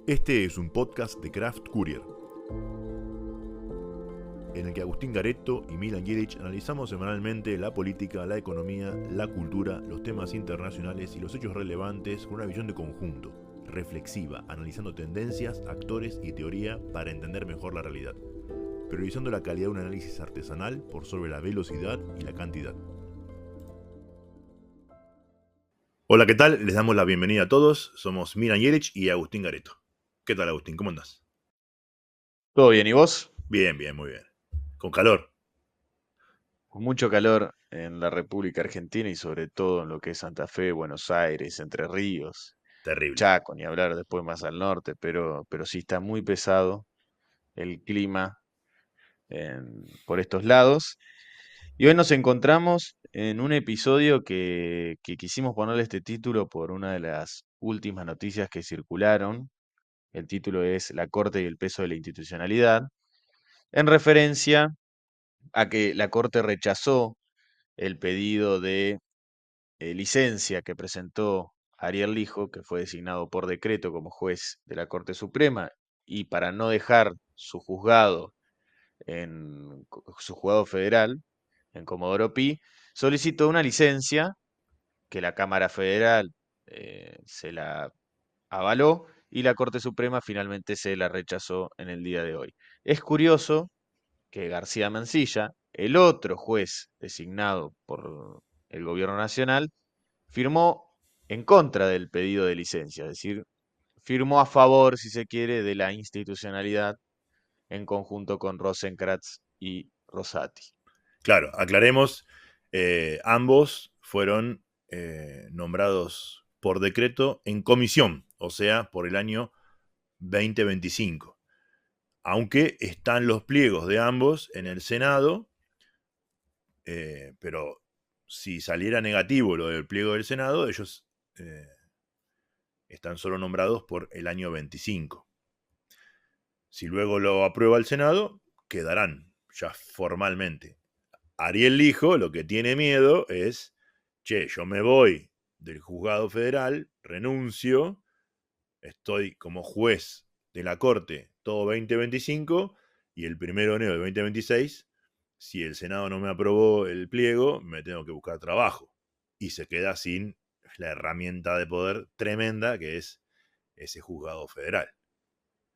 Este es un podcast de Craft Courier, en el que Agustín Gareto y Milan Jelic analizamos semanalmente la política, la economía, la cultura, los temas internacionales y los hechos relevantes con una visión de conjunto, reflexiva, analizando tendencias, actores y teoría para entender mejor la realidad, priorizando la calidad de un análisis artesanal por sobre la velocidad y la cantidad. Hola, ¿qué tal? Les damos la bienvenida a todos. Somos Milan Jelic y Agustín Gareto. ¿Qué tal, Agustín? ¿Cómo andás? ¿Todo bien? ¿Y vos? Bien, bien, muy bien. Con calor. Con mucho calor en la República Argentina y sobre todo en lo que es Santa Fe, Buenos Aires, Entre Ríos, Terrible. Chaco, ni hablar después más al norte, pero sí está muy pesado el clima por estos lados. Y hoy nos encontramos en un episodio que quisimos ponerle este título por una de las últimas noticias que circularon. El título es La Corte y el peso de la institucionalidad, en referencia a que la Corte rechazó el pedido de licencia que presentó Ariel Lijo, que fue designado por decreto como juez de la Corte Suprema, y para no dejar su juzgado su juzgado federal en Comodoro Pi, solicitó una licencia que la Cámara Federal se la avaló y la Corte Suprema finalmente se la rechazó en el día de hoy. Es curioso que García Mansilla, el otro juez designado por el gobierno nacional, firmó en contra del pedido de licencia, es decir, firmó a favor, si se quiere, de la institucionalidad en conjunto con Rosenkrantz y Rosati. Claro, aclaremos, ambos fueron nombrados por decreto en comisión, o sea, por el año 2025. Aunque están los pliegos de ambos en el Senado, pero si saliera negativo lo del pliego del Senado, ellos están solo nombrados por el año 25. Si luego lo aprueba el Senado, quedarán ya formalmente. Ariel Lijo lo que tiene miedo es, che, yo me voy del juzgado federal, renuncio, estoy como juez de la corte todo 2025 y el 1 de enero de 2026, si el Senado no me aprobó el pliego, me tengo que buscar trabajo. Y se queda sin la herramienta de poder tremenda que es ese juzgado federal.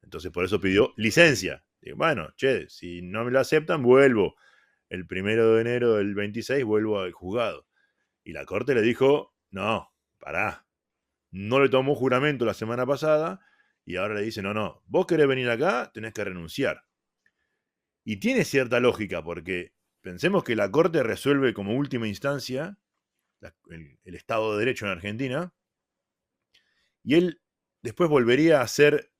Entonces por eso pidió licencia. Digo, bueno, che, si no me lo aceptan, vuelvo. El 1 de enero del 26 vuelvo al juzgado. Y la corte le dijo, no, pará. No le tomó juramento la semana pasada y ahora le dice, no, no, vos querés venir acá, tenés que renunciar. Y tiene cierta lógica porque pensemos que la corte resuelve como última instancia el Estado de Derecho en Argentina y él después volvería a ser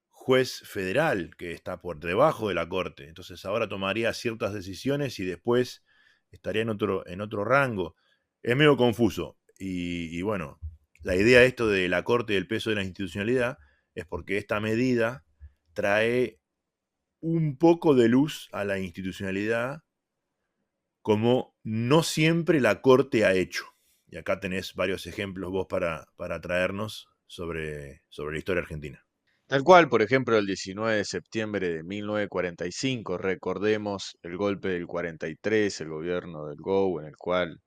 juez federal que está por debajo de la corte. Entonces ahora tomaría ciertas decisiones y después estaría en otro rango. Es medio confuso. Y bueno, la idea de esto de la corte y el peso de la institucionalidad es porque esta medida trae un poco de luz a la institucionalidad como no siempre la corte ha hecho. Y acá tenés varios ejemplos vos para traernos sobre la historia argentina. Tal cual, por ejemplo, el 19 de septiembre de 1945, recordemos el golpe del 43, el gobierno del GO, en el cual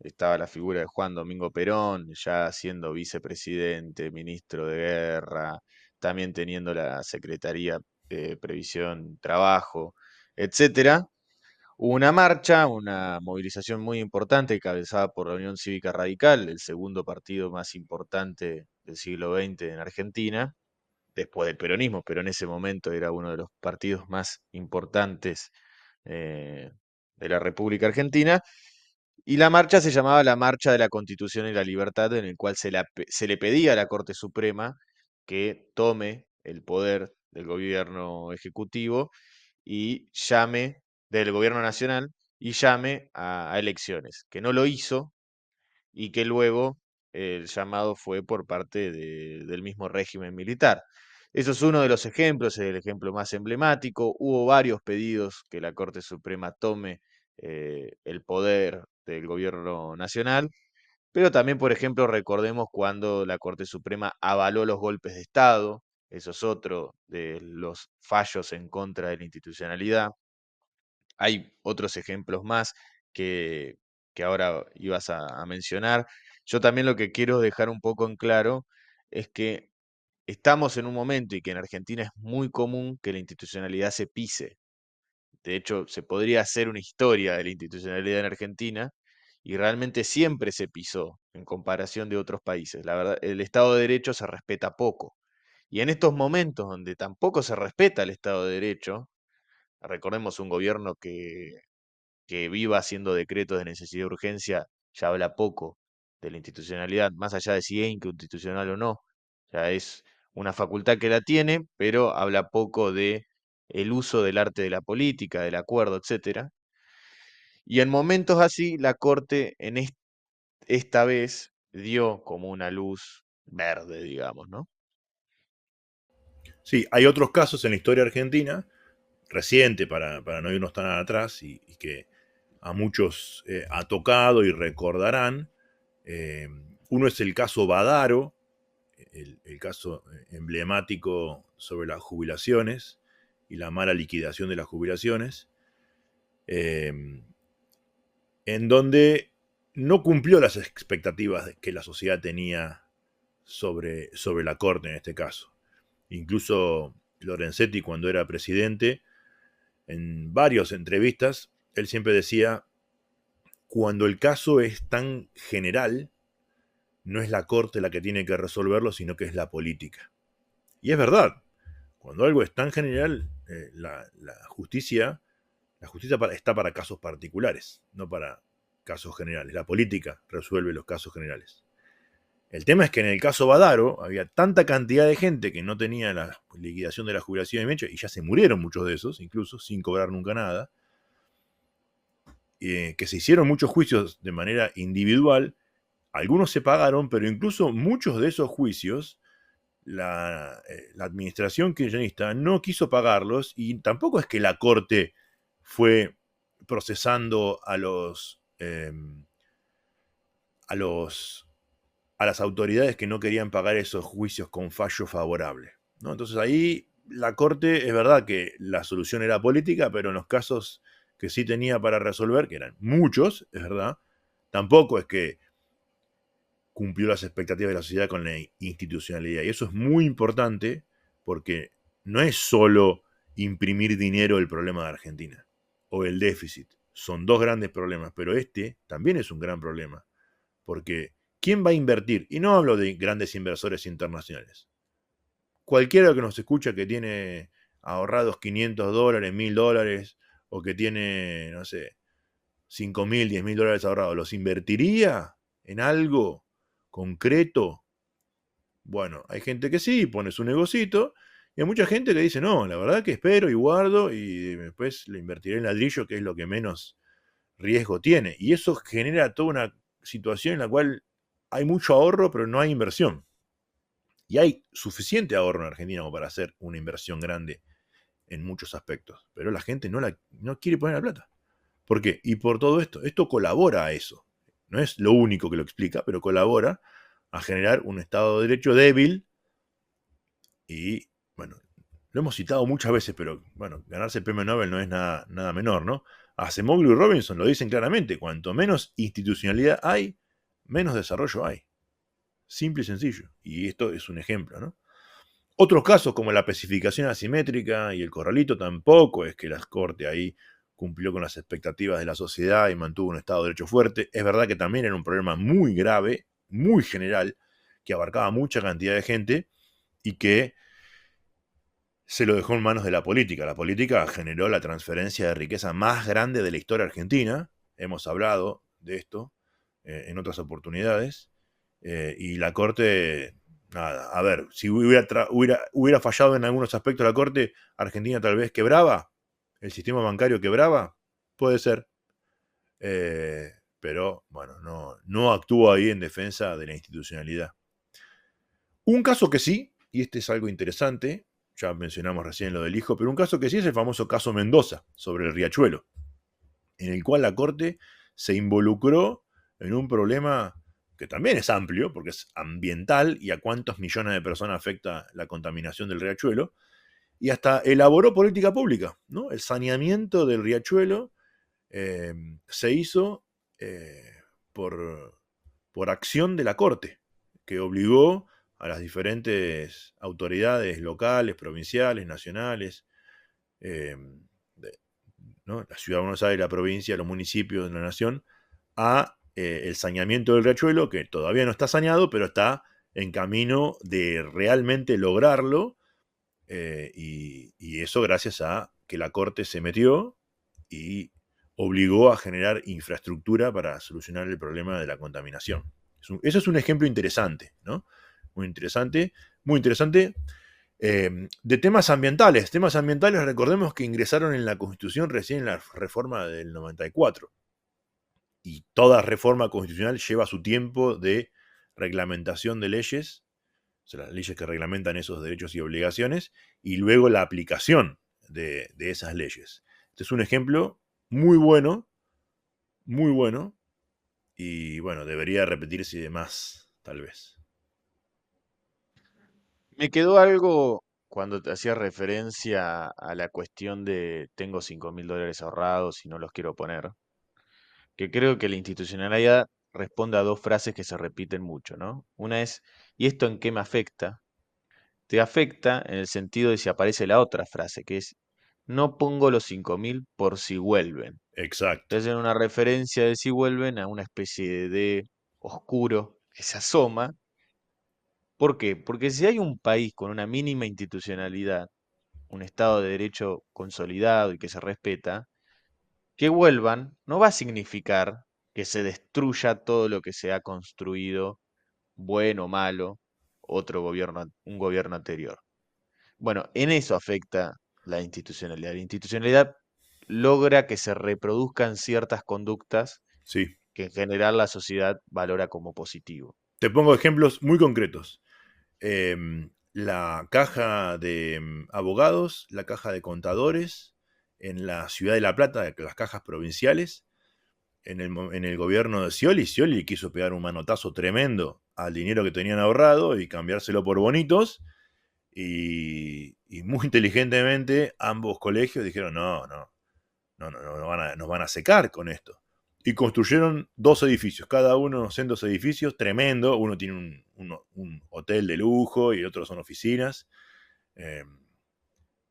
estaba la figura de Juan Domingo Perón, ya siendo vicepresidente, ministro de Guerra, también teniendo la Secretaría de Previsión, Trabajo, etcétera. Hubo una marcha, una movilización muy importante encabezada por la Unión Cívica Radical, el segundo partido más importante del siglo XX en Argentina después del peronismo, pero en ese momento era uno de los partidos más importantes eh, de la República Argentina. Y la marcha se llamaba la Marcha de la Constitución y la Libertad, en el cual se le pedía a la Corte Suprema que tome el poder del gobierno ejecutivo y llame, del gobierno nacional, y llame a elecciones, que no lo hizo y que luego el llamado fue por parte del mismo régimen militar. Eso es uno de los ejemplos, el ejemplo más emblemático. Hubo varios pedidos que la Corte Suprema tome el poder del gobierno nacional Pero también, por ejemplo, recordemos cuando la Corte Suprema avaló los golpes de Estado, eso es otro de los fallos en contra de la institucionalidad. Hay otros ejemplos más que, que ahora ibas a mencionar. Yo también lo que quiero dejar un poco en claro es que estamos en un momento y que en Argentina es muy común que la institucionalidad se pise. De hecho, se podría hacer una historia de la institucionalidad en Argentina y realmente siempre se pisó en comparación de otros países. La verdad, el Estado de Derecho se respeta poco. Y en estos momentos donde tampoco se respeta el Estado de Derecho, recordemos un gobierno que viva haciendo decretos de necesidad y urgencia, ya habla poco de la institucionalidad, más allá de si es inconstitucional o no. Ya es una facultad que la tiene, pero habla poco de el uso del arte de la política, del acuerdo, etcétera. Y en momentos así, la Corte esta vez dio como una luz verde, digamos, ¿no? Sí, hay otros casos en la historia argentina, reciente para no irnos tan atrás, y que a muchos ha tocado y recordarán. Eh, Uno es el caso Badaro, el caso emblemático sobre las jubilaciones y la mala liquidación de las jubilaciones, eh, en donde no cumplió las expectativas que la sociedad tenía sobre la Corte en este caso. Incluso Lorenzetti, cuando era presidente, en varias entrevistas, él siempre decía, cuando el caso es tan general, no es la Corte la que tiene que resolverlo, sino que es la política. Y es verdad, cuando algo es tan general, la justicia está para casos particulares, no para casos generales. La política resuelve los casos generales. El tema es que en el caso Badaro había tanta cantidad de gente que no tenía la liquidación de la jubilación de Mencho, y ya se murieron muchos de esos, incluso, sin cobrar nunca nada, que se hicieron muchos juicios de manera individual. Algunos se pagaron, pero incluso muchos de esos juicios la administración kirchnerista no quiso pagarlos, y tampoco es que la Corte fue procesando a los a las autoridades que no querían pagar esos juicios con fallo favorable, ¿no? Entonces ahí la Corte, es verdad que la solución era política, pero en los casos que sí tenía para resolver, que eran muchos, es verdad, tampoco es que cumplió las expectativas de la sociedad con la institucionalidad. Y eso es muy importante, porque no es solo imprimir dinero el problema de Argentina o el déficit. Son dos grandes problemas, pero este también es un gran problema, porque ¿quién va a invertir? Y no hablo de grandes inversores internacionales. Cualquiera que nos escucha que tiene ahorrados $500, $1000, o que tiene, no sé, 5000, $10,000 ahorrados, ¿los invertiría en algo concreto? Bueno, hay gente que sí, pone su negocito, y hay mucha gente que dice, no, la verdad que espero y guardo, y después le invertiré en ladrillo, que es lo que menos riesgo tiene. Y eso genera toda una situación en la cual hay mucho ahorro, pero no hay inversión. Y hay suficiente ahorro en Argentina como para hacer una inversión grande en muchos aspectos, pero la gente no quiere poner la plata. ¿Por qué? Y por todo esto. Esto colabora a eso. No es lo único que lo explica, pero colabora a generar un Estado de Derecho débil. Y, bueno, lo hemos citado muchas veces, pero, bueno, ganarse el premio Nobel no es nada menor, ¿no? Acemoglu y Robinson lo dicen claramente. Cuanto menos institucionalidad hay, menos desarrollo hay. Simple y sencillo. Y esto es un ejemplo, ¿no? Otros casos, como la especificación asimétrica y el corralito, tampoco es que la Corte ahí cumplió con las expectativas de la sociedad y mantuvo un Estado de Derecho fuerte. Es verdad que también era un problema muy grave, muy general, que abarcaba mucha cantidad de gente, y que se lo dejó en manos de la política. La política generó la transferencia de riqueza más grande de la historia argentina. Hemos hablado de esto en otras oportunidades. Y la Corte, nada, a ver, si hubiera fallado en algunos aspectos la Corte, Argentina tal vez quebraba, el sistema bancario quebraba, puede ser. Pero, bueno, no actuó ahí en defensa de la institucionalidad. Un caso que sí, y este es algo interesante, ya mencionamos recién lo del hijo, pero un caso que sí es el famoso caso Mendoza, sobre el riachuelo, en el cual la Corte se involucró en un problema que también es amplio, porque es ambiental y a cuántos millones de personas afecta la contaminación del riachuelo, y hasta elaboró política pública, ¿no? El saneamiento del riachuelo se hizo por, por acción de la Corte, que obligó a las diferentes autoridades locales, provinciales, nacionales, eh, de, ¿no? La Ciudad de Buenos Aires, la provincia, los municipios de la nación, a el saneamiento del riachuelo, que todavía no está saneado, pero está en camino de realmente lograrlo, y eso gracias a que la Corte se metió y obligó a generar infraestructura para solucionar el problema de la contaminación. Eso es un ejemplo interesante, ¿no? Muy interesante, muy interesante. De temas ambientales. Temas ambientales, recordemos que ingresaron en la Constitución recién en la reforma del 94. Y toda reforma constitucional lleva su tiempo de reglamentación de leyes, o sea, las leyes que reglamentan esos derechos y obligaciones, y luego la aplicación de esas leyes. Este es un ejemplo muy bueno, y bueno, debería repetirse y demás, tal vez. Me quedó algo cuando te hacía referencia a la cuestión de tengo $5.000 ahorrados y no los quiero poner, que creo que la institucionalidad responde a dos frases que se repiten mucho, ¿no? Una es, ¿y esto en qué me afecta? Te afecta en el sentido de si aparece la otra frase, que es, no pongo los 5.000 por si vuelven. Exacto, Entonces, en una referencia de si vuelven a una especie de oscuro que se asoma. ¿Por qué? Porque si hay un país con una mínima institucionalidad, un Estado de Derecho consolidado y que se respeta, que vuelvan no va a significar que se destruya todo lo que se ha construido, bueno o malo, un gobierno anterior. Bueno, en eso afecta la institucionalidad. La institucionalidad logra que se reproduzcan ciertas conductas sí. que en general la sociedad valora como positivo. Te pongo ejemplos muy concretos. La caja de abogados, la caja de contadores en la ciudad de La Plata, las cajas provinciales, en el gobierno de Scioli. Scioli quiso pegar un manotazo tremendo al dinero que tenían ahorrado y cambiárselo por bonitos. Y muy inteligentemente ambos colegios dijeron, no, nos van a secar con esto. Y construyeron dos edificios, cada uno sendos edificios, tremendo. Uno tiene un hotel de lujo y el otro son oficinas. Eh,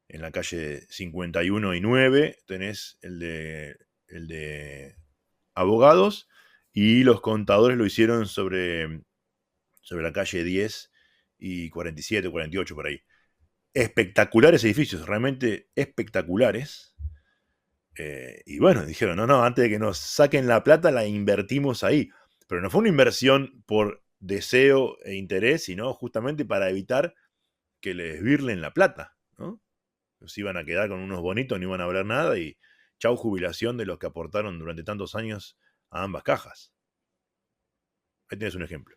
en la calle 51 y 9 tenés el de abogados, y los contadores lo hicieron sobre la calle 10 y 47, 48 por ahí. Espectaculares edificios, realmente espectaculares. Y bueno, dijeron, no, antes de que nos saquen la plata, la invertimos ahí. Pero no fue una inversión por deseo e interés, sino justamente para evitar que les virlen la plata, ¿no? Se iban a quedar con unos bonitos, no iban a hablar nada, y chau jubilación de los que aportaron durante tantos años a ambas cajas. Ahí tienes un ejemplo.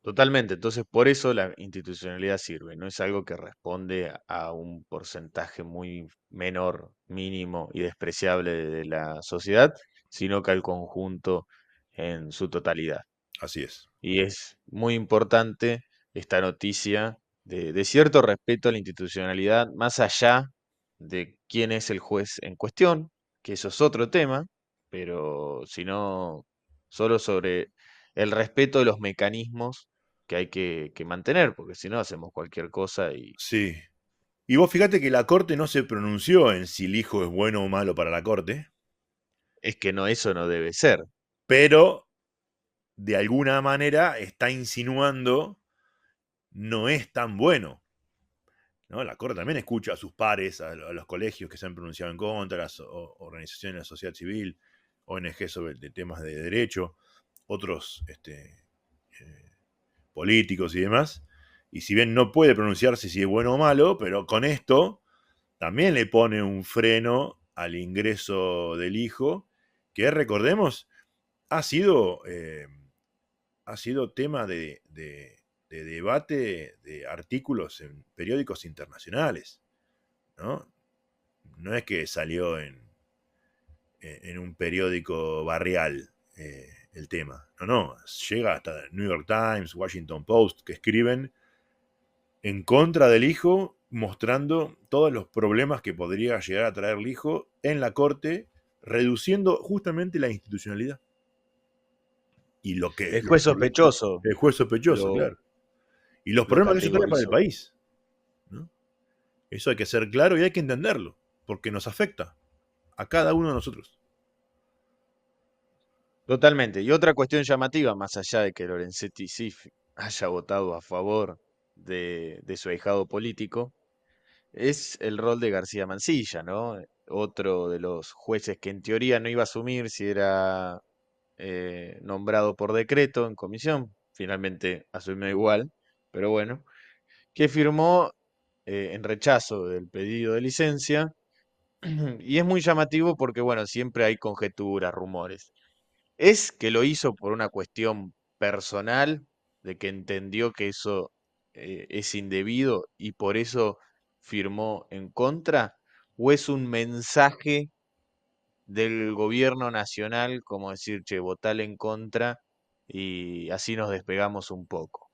Totalmente, entonces por eso la institucionalidad sirve, no es algo que responde a un porcentaje muy menor, mínimo y despreciable de la sociedad, sino que al conjunto en su totalidad. Así es. Y es muy importante esta noticia de cierto respeto a la institucionalidad, más allá de quién es el juez en cuestión, que eso es otro tema, pero sino solo sobre el respeto de los mecanismos que hay que mantener, porque si no hacemos cualquier cosa y Sí. Y vos fíjate que la corte no se pronunció en si el hijo es bueno o malo para la corte, es que no, eso no debe ser. pero de alguna manera está insinuando no es tan bueno, ¿no? La corte también escucha a sus pares, a los colegios que se han pronunciado en contra, a las organizaciones de la sociedad civil, ONG sobre temas de derecho, otros políticos y demás. Y si bien no puede pronunciarse si es bueno o malo, pero con esto también le pone un freno al ingreso del hijo, que recordemos, ha sido, ha sido tema de debate de artículos en periódicos internacionales, ¿no? No es que salió en un periódico barrial. el tema. No, no, llega hasta New York Times, Washington Post, que escriben en contra del hijo, mostrando todos los problemas que podría llegar a traer el hijo en la corte, reduciendo justamente la institucionalidad. Y El juez sospechoso el juez sospechoso, lo, claro. Y los lo problemas que eso trae para el categorizó. país. ¿No? Eso hay que ser claro y hay que entenderlo, porque nos afecta a cada uno de nosotros. Totalmente. Y otra cuestión llamativa, más allá de que Lorenzetti sí haya votado a favor de su ahijado político, es el rol de García Mansilla, ¿no? Otro de los jueces que en teoría no iba a asumir si era nombrado por decreto en comisión, finalmente asumió igual, pero bueno, que firmó en rechazo del pedido de licencia. Y es muy llamativo porque, bueno, siempre hay conjeturas, rumores. ¿Es que lo hizo por una cuestión personal, de que entendió que eso es indebido y por eso firmó en contra? ¿O es un mensaje del gobierno nacional como decir, che, votale en contra y así nos despegamos un poco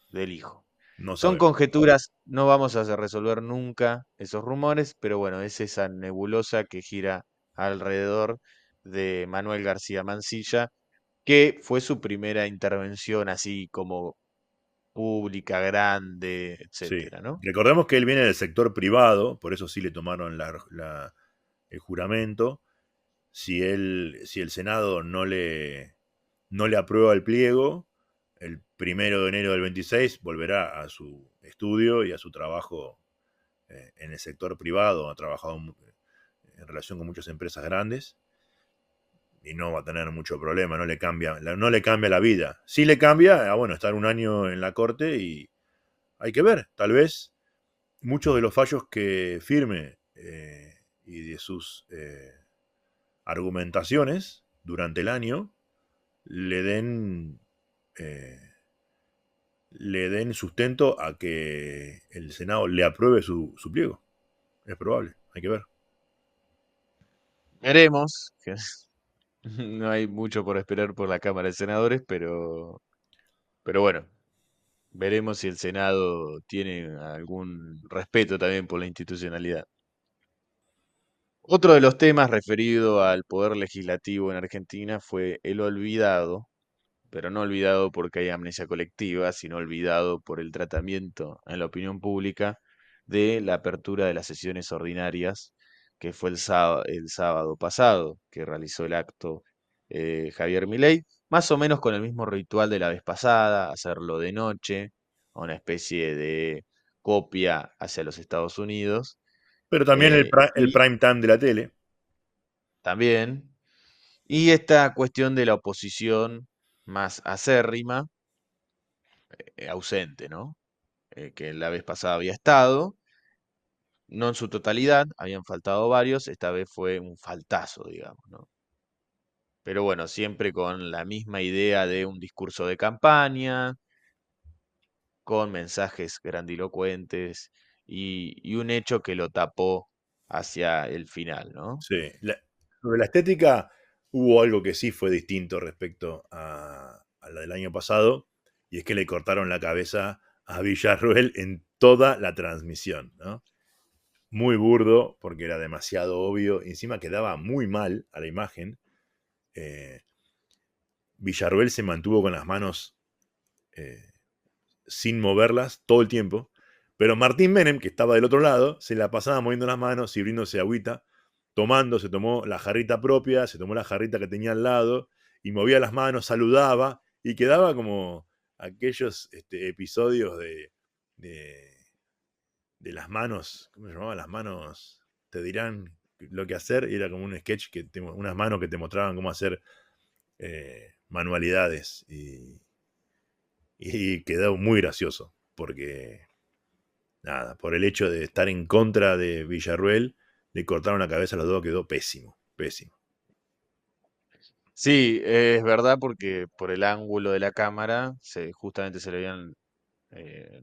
del hijo? No Son sabemos. conjeturas, no vamos a resolver nunca esos rumores, pero bueno, es esa nebulosa que gira alrededor de Manuel García Mansilla, que fue su primera intervención así como pública, grande, Sí. etcétera, ¿no? Recordemos que él viene del sector privado, por eso sí le tomaron el juramento. Si el Senado no le aprueba el pliego, el 1 de enero del 26 volverá a su estudio y a su trabajo en el sector privado. Ha trabajado en relación con muchas empresas grandes y no va a tener mucho problema, no le cambia la vida. Sí le cambia, bueno, estar un año en la corte y hay que ver, tal vez muchos de los fallos que firme y de sus argumentaciones durante el año le den eh, le den sustento a que el Senado le apruebe su pliego. Es probable, hay que ver. Veremos, que no hay mucho por esperar por la Cámara de Senadores, pero bueno, veremos si el Senado tiene algún respeto también por la institucionalidad. Otro de los temas referido al poder legislativo en Argentina fue el olvidado, pero no olvidado porque hay amnesia colectiva, sino olvidado por el tratamiento en la opinión pública de la apertura de las sesiones ordinarias, que fue el sábado pasado, que realizó el acto Javier Milei, más o menos con el mismo ritual de la vez pasada, hacerlo de noche, una especie de copia hacia los Estados Unidos. Pero también el Y prime time de la tele. también, y esta cuestión de la oposición más acérrima, ausente, ¿no? Que la vez pasada había estado, no en su totalidad, habían faltado varios, esta vez fue un faltazo, digamos, ¿no? Pero bueno, siempre con la misma idea de un discurso de campaña, con mensajes grandilocuentes y un hecho que lo tapó hacia el final, ¿no? Sí. Sobre la estética, hubo algo que sí fue distinto respecto a la del año pasado, y es que le cortaron la cabeza a Villarruel en toda la transmisión, ¿no? Muy burdo, porque era demasiado obvio, y encima quedaba muy mal a la imagen. Eh, Villarruel se mantuvo con las manos eh, sin moverlas todo el tiempo, pero Martín Menem, que estaba del otro lado, se la pasaba moviendo las manos, sirviéndose agüita, se tomó la jarrita propia, se tomó la jarrita que tenía al lado, y movía las manos, saludaba, y quedaba como aquellos episodios de, de las manos, ¿cómo se llamaban? Las manos te dirán lo que hacer, y era como un sketch, unas manos que te mostraban cómo hacer manualidades, y quedó muy gracioso, porque nada, por el hecho de estar en contra de Villarruel, le cortaron la cabeza a los dos, quedó pésimo, pésimo. Sí, es verdad porque por el ángulo de la cámara justamente se le veían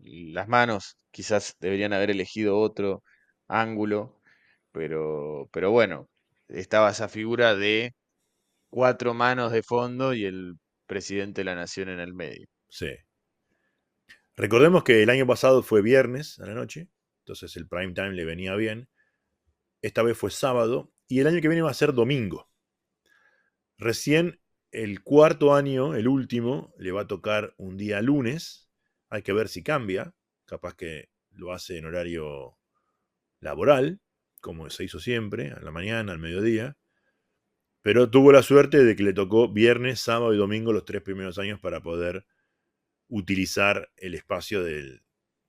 las manos, quizás deberían haber elegido otro ángulo, pero bueno, estaba esa figura de cuatro manos de fondo y el presidente de la nación en el medio. Sí. Recordemos que el año pasado fue viernes a la noche, entonces el prime time le venía bien. Esta vez fue sábado y el año que viene va a ser domingo. Recién el cuarto año, el último, le va a tocar un día lunes. Hay que ver si cambia. Capaz que lo hace en horario laboral, como se hizo siempre, a la mañana, al mediodía. Pero tuvo la suerte de que le tocó viernes, sábado y domingo los 3 primeros años para poder utilizar el espacio del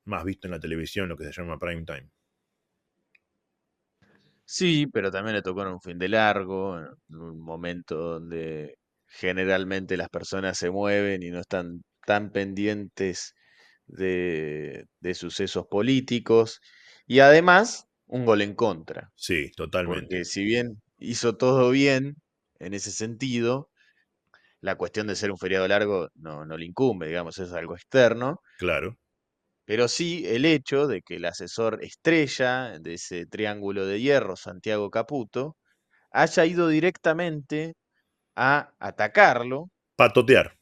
más visto en la televisión, lo que se llama prime time. Sí, pero también le tocó en un fin de largo, en un momento donde generalmente las personas se mueven y no están tan pendientes de sucesos políticos. Y además, un gol en contra, Sí, totalmente. porque si bien hizo todo bien en ese sentido, la cuestión de ser un feriado largo no le incumbe, digamos, es algo externo. Claro. Pero sí el hecho de que el asesor estrella de ese triángulo de hierro, Santiago Caputo, haya ido directamente a atacarlo, Patotear.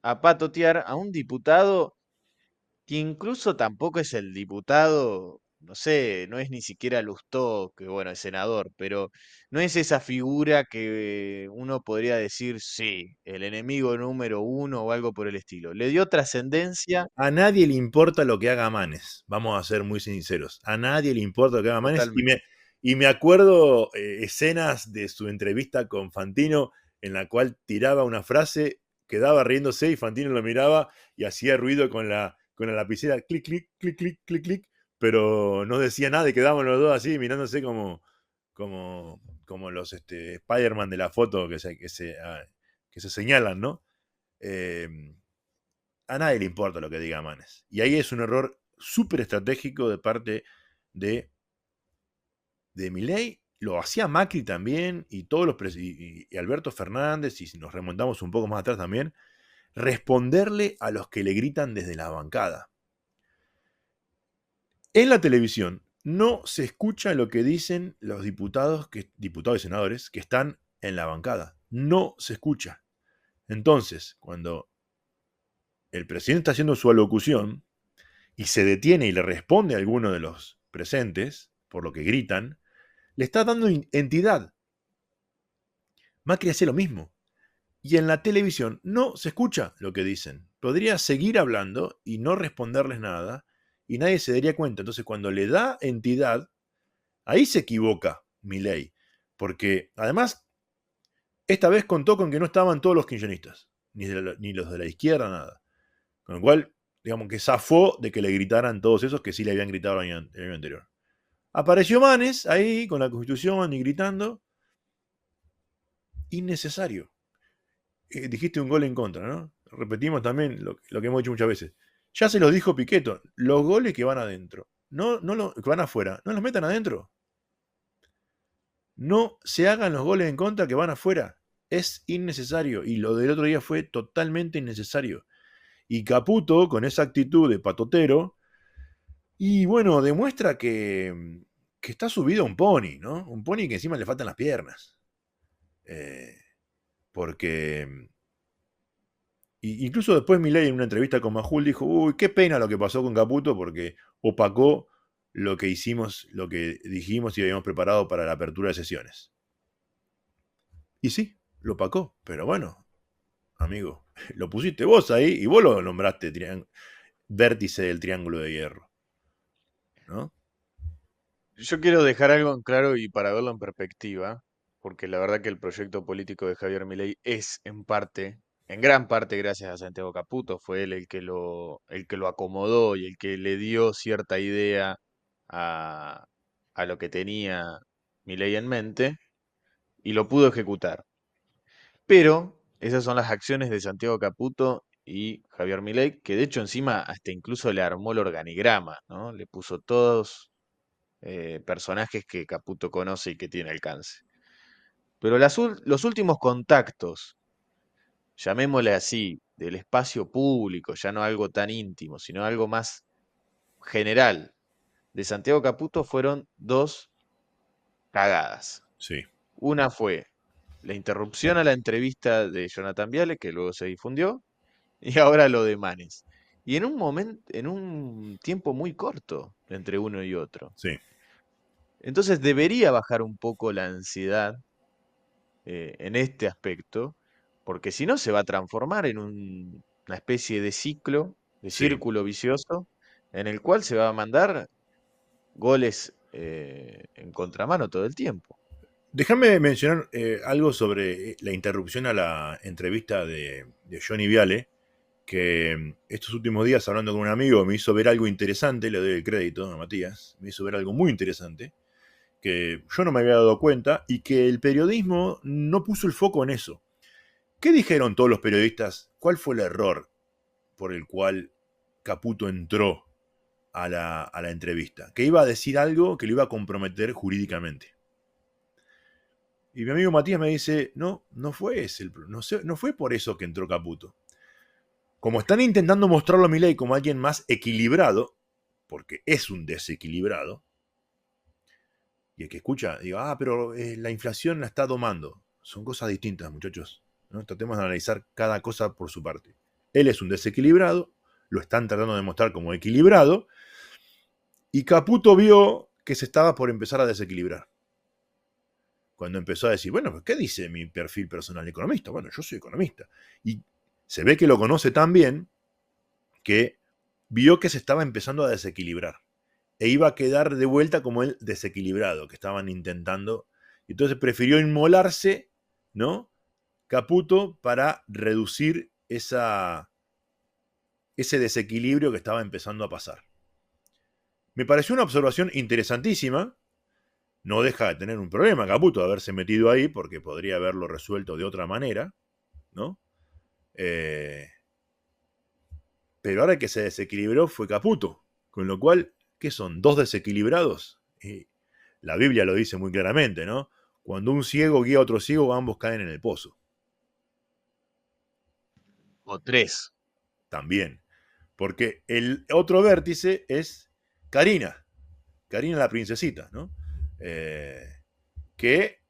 a patotear a un diputado que incluso tampoco es el diputado, no sé, no es ni siquiera Lustó, que bueno, es senador, pero no es esa figura que uno podría decir, sí, el enemigo número uno o algo por el estilo. Le dio trascendencia A nadie le importa lo que haga Manes, vamos a ser muy sinceros. A nadie le importa lo que haga Manes. totalmente. Y me acuerdo escenas de su entrevista con Fantino en la cual tiraba una frase, quedaba riéndose y Fantino lo miraba y hacía ruido con la lapicera, clic, clic, clic, clic, clic, clic, pero no decía nada y quedaban los dos así mirándose como los Spider-Man de la foto que se señalan, ¿no? Eh, a nadie le importa lo que diga Manes. Y ahí es un error súper estratégico de parte de Milei. Lo hacía Macri también y todos y Alberto Fernández, y si nos remontamos un poco más atrás también, responderle a los que le gritan desde la bancada. En la televisión no se escucha lo que dicen los diputados y senadores que están en la bancada. No se escucha. Entonces, cuando el presidente está haciendo su alocución, y se detiene y le responde a alguno de los presentes, por lo que gritan, le está dando entidad. Macri hace lo mismo. Y en la televisión no se escucha lo que dicen. Podría seguir hablando y no responderles nada y nadie se daría cuenta. Entonces, cuando le da entidad, ahí se equivoca Milei. Porque además, esta vez contó con que no estaban todos los kirchneristas, ni los de la izquierda, nada. Con lo cual, digamos que zafó de que le gritaran todos esos que sí le habían gritado el año anterior. Apareció Manes ahí con la Constitución y gritando. Innecesario. Dijiste un gol en contra, ¿no? Repetimos también lo que hemos dicho muchas veces. Ya se los dijo Piqueto, los goles que van adentro, que van afuera, no los metan adentro. No se hagan los goles en contra que van afuera. Es innecesario. Y lo del otro día fue totalmente innecesario. Y Caputo, con esa actitud de patotero, y bueno, demuestra que está subido a un pony, ¿no? Un pony que encima le faltan las piernas. Eh, porque incluso después Milei en una entrevista con Majul dijo, uy, qué pena lo que pasó con Caputo porque opacó lo que hicimos, lo que dijimos y habíamos preparado para la apertura de sesiones. Y sí, lo opacó, pero bueno, amigo, lo pusiste vos ahí y vos lo nombraste vértice del triángulo de hierro, ¿no? Yo quiero dejar algo en claro y para verlo en perspectiva, porque la verdad que el proyecto político de Javier Milei es en parte, en gran parte gracias a Santiago Caputo, fue él el que lo acomodó y el que le dio cierta idea a, a lo que tenía Milei en mente y lo pudo ejecutar. Pero esas son las acciones de Santiago Caputo y Javier Milei, que de hecho encima hasta incluso le armó el organigrama, ¿no? Le puso todos personajes que Caputo conoce y que tiene alcance. Pero los últimos contactos, llamémosle así, del espacio público, ya no algo tan íntimo, sino algo más general, de Santiago Caputo fueron dos cagadas. Sí, Una fue la interrupción a la entrevista de Jonathan Viale, que luego se difundió, y ahora lo de Manes. Y en un momento, en un tiempo muy corto entre uno y otro. Sí. Entonces debería bajar un poco la ansiedad en este aspecto, porque si no se va a transformar en una especie de ciclo, de Sí. círculo vicioso, en el cual se va a mandar goles en contramano todo el tiempo. Déjame mencionar algo sobre la interrupción a la entrevista de Johnny Viale, que estos últimos días, hablando con un amigo, me hizo ver algo interesante, le doy el crédito a Matías, me hizo ver algo muy interesante, que yo no me había dado cuenta y que el periodismo no puso el foco en eso. ¿Qué dijeron todos los periodistas? ¿Cuál fue el error por el cual Caputo entró a la entrevista? Que iba a decir algo que lo iba a comprometer jurídicamente. Y mi amigo Matías me dice, no, no fue ese, no fue por eso que entró Caputo. Como están intentando mostrarlo a Milei como alguien más equilibrado, porque es un desequilibrado, y el que escucha, diga, pero la inflación la está domando. Son cosas distintas, muchachos. ¿No? Tratemos de analizar cada cosa por su parte. Él es un desequilibrado, lo están tratando de mostrar como equilibrado, y Caputo vio que se estaba por empezar a desequilibrar. Cuando empezó a decir, bueno, ¿qué dice mi perfil personal economista? Bueno, yo soy economista. Y se ve que lo conoce tan bien que vio que se estaba empezando a desequilibrar. E iba a quedar de vuelta como el desequilibrado que estaban intentando. Entonces prefirió inmolarse, ¿no? Caputo para reducir ese desequilibrio que estaba empezando a pasar. Me pareció una observación interesantísima. No deja de tener un problema Caputo de haberse metido ahí porque podría haberlo resuelto de otra manera, ¿no? Pero ahora que se desequilibró fue Caputo. Con lo cual, ¿qué son? ¿Dos desequilibrados? La Biblia lo dice muy claramente, ¿no? Cuando un ciego guía a otro ciego, ambos caen en el pozo. O tres. También. Porque el otro vértice es Karina. Karina la princesita, ¿no? Eh, que,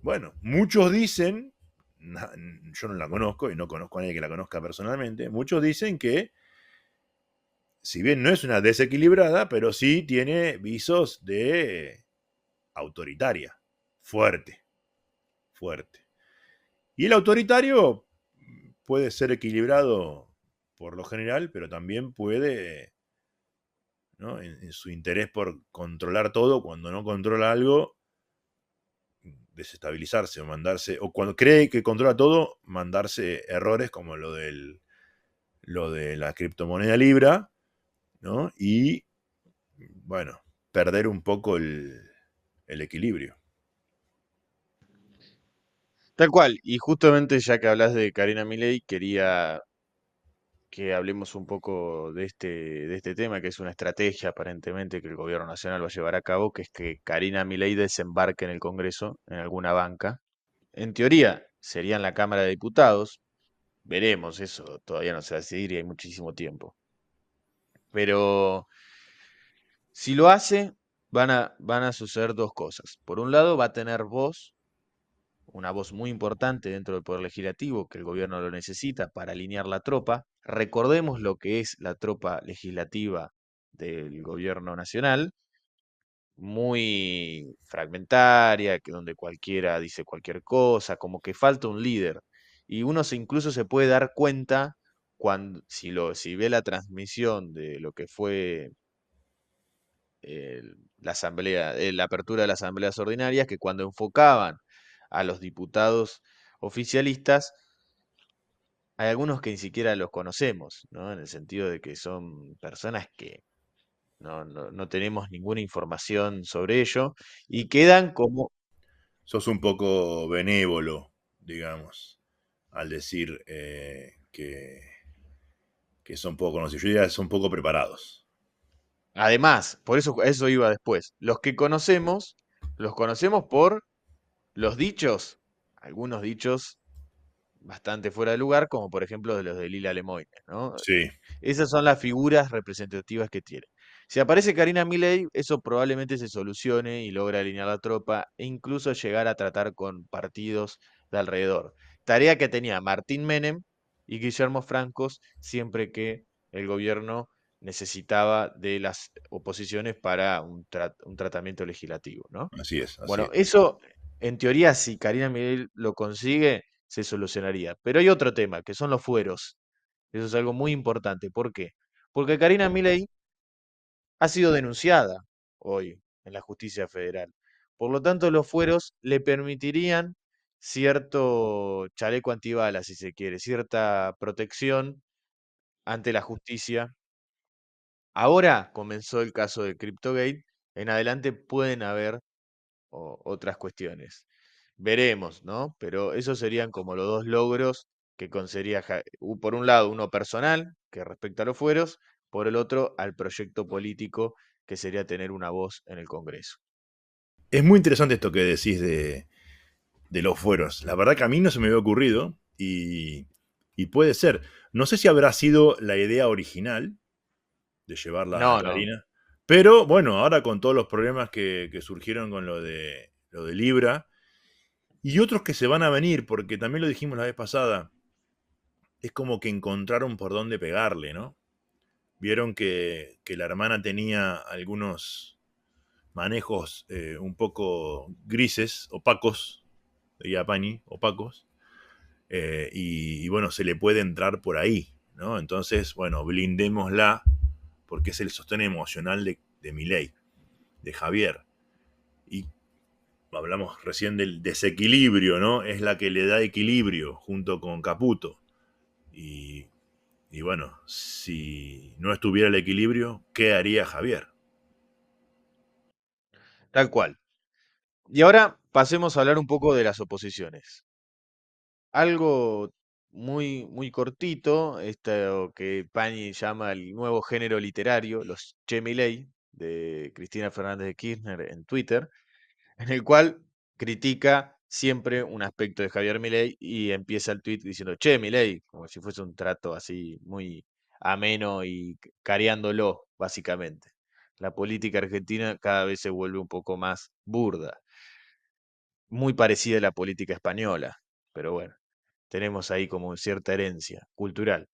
bueno, muchos dicen, yo no la conozco y no conozco a nadie que la conozca personalmente, muchos dicen que si bien no es una desequilibrada, pero sí tiene visos de autoritaria, fuerte, fuerte. Y el autoritario puede ser equilibrado por lo general, pero también puede, ¿no? En su interés por controlar todo, cuando no controla algo, desestabilizarse o mandarse, o cuando cree que controla todo, mandarse errores como lo de la criptomoneda Libra, ¿no? Y, bueno, perder un poco el equilibrio. Tal cual. Y justamente ya que hablas de Karina Milei, quería que hablemos un poco de este tema, que es una estrategia aparentemente que el gobierno nacional va a llevar a cabo, que es que Karina Milei desembarque en el Congreso, en alguna banca. En teoría, sería en la Cámara de Diputados. Veremos, eso todavía no se va a decidir y hay muchísimo tiempo. Pero si lo hace, van a suceder dos cosas. Por un lado, va a tener voz, una voz muy importante dentro del Poder Legislativo, que el gobierno lo necesita para alinear la tropa. Recordemos lo que es la tropa legislativa del gobierno nacional, muy fragmentaria, que donde cualquiera dice cualquier cosa, como que falta un líder. Y uno incluso se puede dar cuenta cuando, si ve la transmisión de lo que fue la asamblea, la apertura de las asambleas ordinarias, que cuando enfocaban a los diputados oficialistas, hay algunos que ni siquiera los conocemos, ¿no? En el sentido de que son personas que no tenemos ninguna información sobre ello y quedan como, Sos un poco benévolo, digamos, al decir que son poco conocidos. Yo diría que son poco preparados. además, por eso eso iba después, los conocemos por los dichos, algunos dichos bastante fuera de lugar, como por ejemplo de los de Lila Lemoyne, ¿no? Sí, Esas son las figuras representativas que tiene. Si aparece Karina Milei, eso probablemente se solucione y logra alinear la tropa e incluso llegar a tratar con partidos de alrededor. Tarea que tenía Martín Menem y Guillermo Francos siempre que el gobierno necesitaba de las oposiciones para un tratamiento legislativo, ¿no? Así es, así Bueno, es. eso en teoría si Karina Milei lo consigue, se solucionaría. Pero hay otro tema, que son los fueros. Eso es algo muy importante. ¿Por qué? Porque Karina Milei ha sido denunciada hoy en la justicia federal. Por lo tanto, los fueros le permitirían cierto chaleco antibalas, si se quiere, cierta protección ante la justicia. Ahora comenzó el caso de CryptoGate, en adelante pueden haber otras cuestiones. Veremos, ¿no? Pero esos serían como los dos logros que conseguiría, por un lado, uno personal, que respecta a los fueros, por el otro, al proyecto político, que sería tener una voz en el Congreso. Es muy interesante esto que decís de los fueros. La verdad que a mí no se me había ocurrido y puede ser. No sé si habrá sido la idea original de llevarla a No, no. Karina, pero bueno, ahora con todos los problemas que surgieron con lo de Libra y otros que se van a venir, porque también lo dijimos la vez pasada, es como que encontraron por dónde pegarle, ¿no? Vieron que la hermana tenía algunos manejos un poco grises, opacos, diría Pani, opacos, y bueno, se le puede entrar por ahí, ¿no? Entonces, bueno, blindémosla porque es el sostén emocional de Milei, de Javier. Y hablamos recién del desequilibrio, ¿no? Es la que le da equilibrio junto con Caputo. Y, y bueno, si no estuviera el equilibrio, ¿qué haría Javier? Tal cual. Y ahora pasemos a hablar un poco de las oposiciones. Algo muy, muy cortito, esto que Pani llama el nuevo género literario, los Che Milei, de Cristina Fernández de Kirchner en Twitter, en el cual critica siempre un aspecto de Javier Milei y empieza el tweet diciendo, che, Milei, como si fuese un trato así muy ameno y careándolo, básicamente. La política argentina cada vez se vuelve un poco más burda, muy parecida a la política española, pero bueno, tenemos ahí como cierta herencia cultural.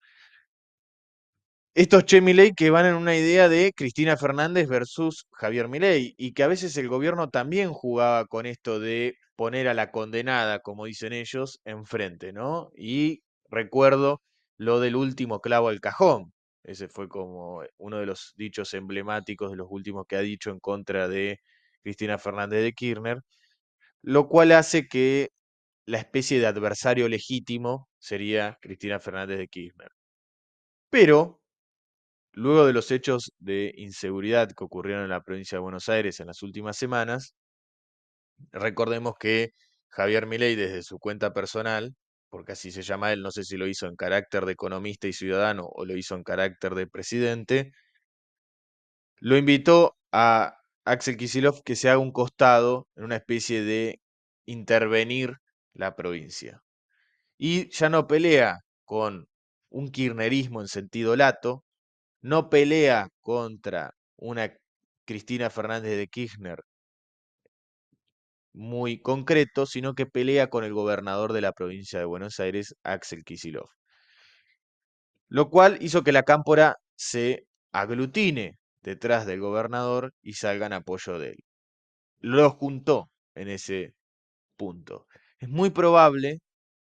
Estos Che Milei que van en una idea de Cristina Fernández versus Javier Milei y que a veces el gobierno también jugaba con esto de poner a la condenada, como dicen ellos, enfrente, ¿no? Y recuerdo lo del último clavo al cajón. Ese fue como uno de los dichos emblemáticos de los últimos que ha dicho en contra de Cristina Fernández de Kirchner, lo cual hace que la especie de adversario legítimo sería Cristina Fernández de Kirchner. Pero luego de los hechos de inseguridad que ocurrieron en la provincia de Buenos Aires en las últimas semanas, recordemos que Javier Milei desde su cuenta personal, porque así se llama él, no sé si lo hizo en carácter de economista y ciudadano o lo hizo en carácter de presidente, lo invitó a Axel Kicillof que se haga un costado en una especie de intervenir la provincia. Y ya no pelea con un kirchnerismo en sentido lato, no pelea contra una Cristina Fernández de Kirchner muy concreto, sino que pelea con el gobernador de la provincia de Buenos Aires, Axel Kicillof. Lo cual hizo que la cámpora se aglutine detrás del gobernador y salga en apoyo de él. Lo juntó en ese punto. Es muy probable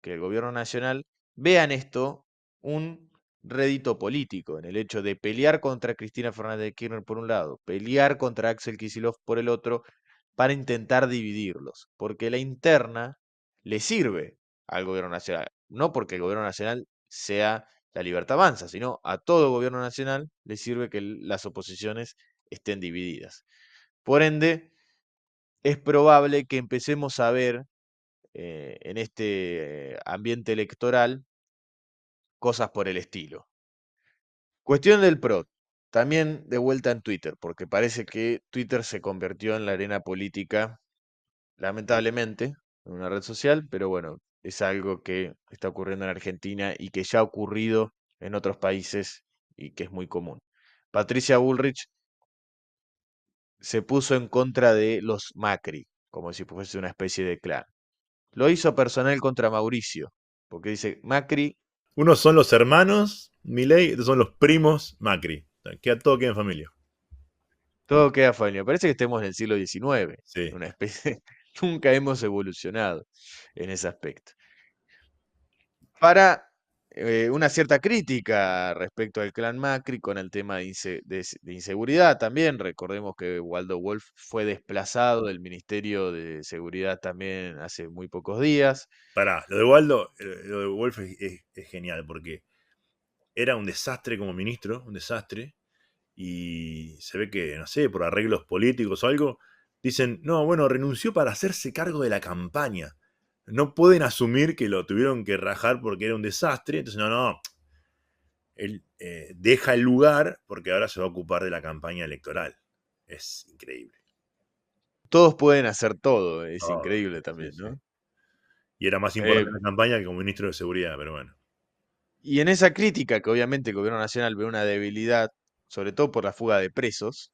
que el gobierno nacional vea en esto un rédito político, en el hecho de pelear contra Cristina Fernández de Kirchner por un lado, pelear contra Axel Kicillof por el otro, para intentar dividirlos, porque la interna le sirve al gobierno nacional, no porque el gobierno nacional sea la libertad avanza, sino a todo gobierno nacional le sirve que las oposiciones estén divididas. Por ende, es probable que empecemos a ver en este ambiente electoral cosas por el estilo. Cuestión del PRO, también de vuelta en Twitter, porque parece que Twitter se convirtió en la arena política, lamentablemente, en una red social, pero bueno, es algo que está ocurriendo en Argentina y que ya ha ocurrido en otros países y que es muy común. Patricia Bullrich se puso en contra de los Macri, como si fuese una especie de clan. Lo hizo personal contra Mauricio, porque dice, Macri, Unos son los hermanos Milei, otros son los primos Macri. O sea, todo queda en familia. todo queda familia. Parece que estemos en el siglo XIX, Sí. una especie, nunca hemos evolucionado en ese aspecto. Para una cierta crítica respecto al clan Macri con el tema de inseguridad también. Recordemos que Waldo Wolf fue desplazado del Ministerio de Seguridad también hace muy pocos días. Pará, lo de Waldo, lo de Wolf es genial porque era un desastre como ministro, un desastre, y se ve que, no sé, por arreglos políticos o algo, dicen, no, bueno, renunció para hacerse cargo de la campaña. No pueden asumir que lo tuvieron que rajar porque era un desastre, entonces no, no, él deja el lugar porque ahora se va a ocupar de la campaña electoral. Es increíble. Todos pueden hacer todo, es Todo, increíble sí, también, sí. ¿no? Y era más Eh, importante la campaña que como ministro de seguridad, pero bueno. y en esa crítica que obviamente el gobierno nacional ve una debilidad, sobre todo por la fuga de presos,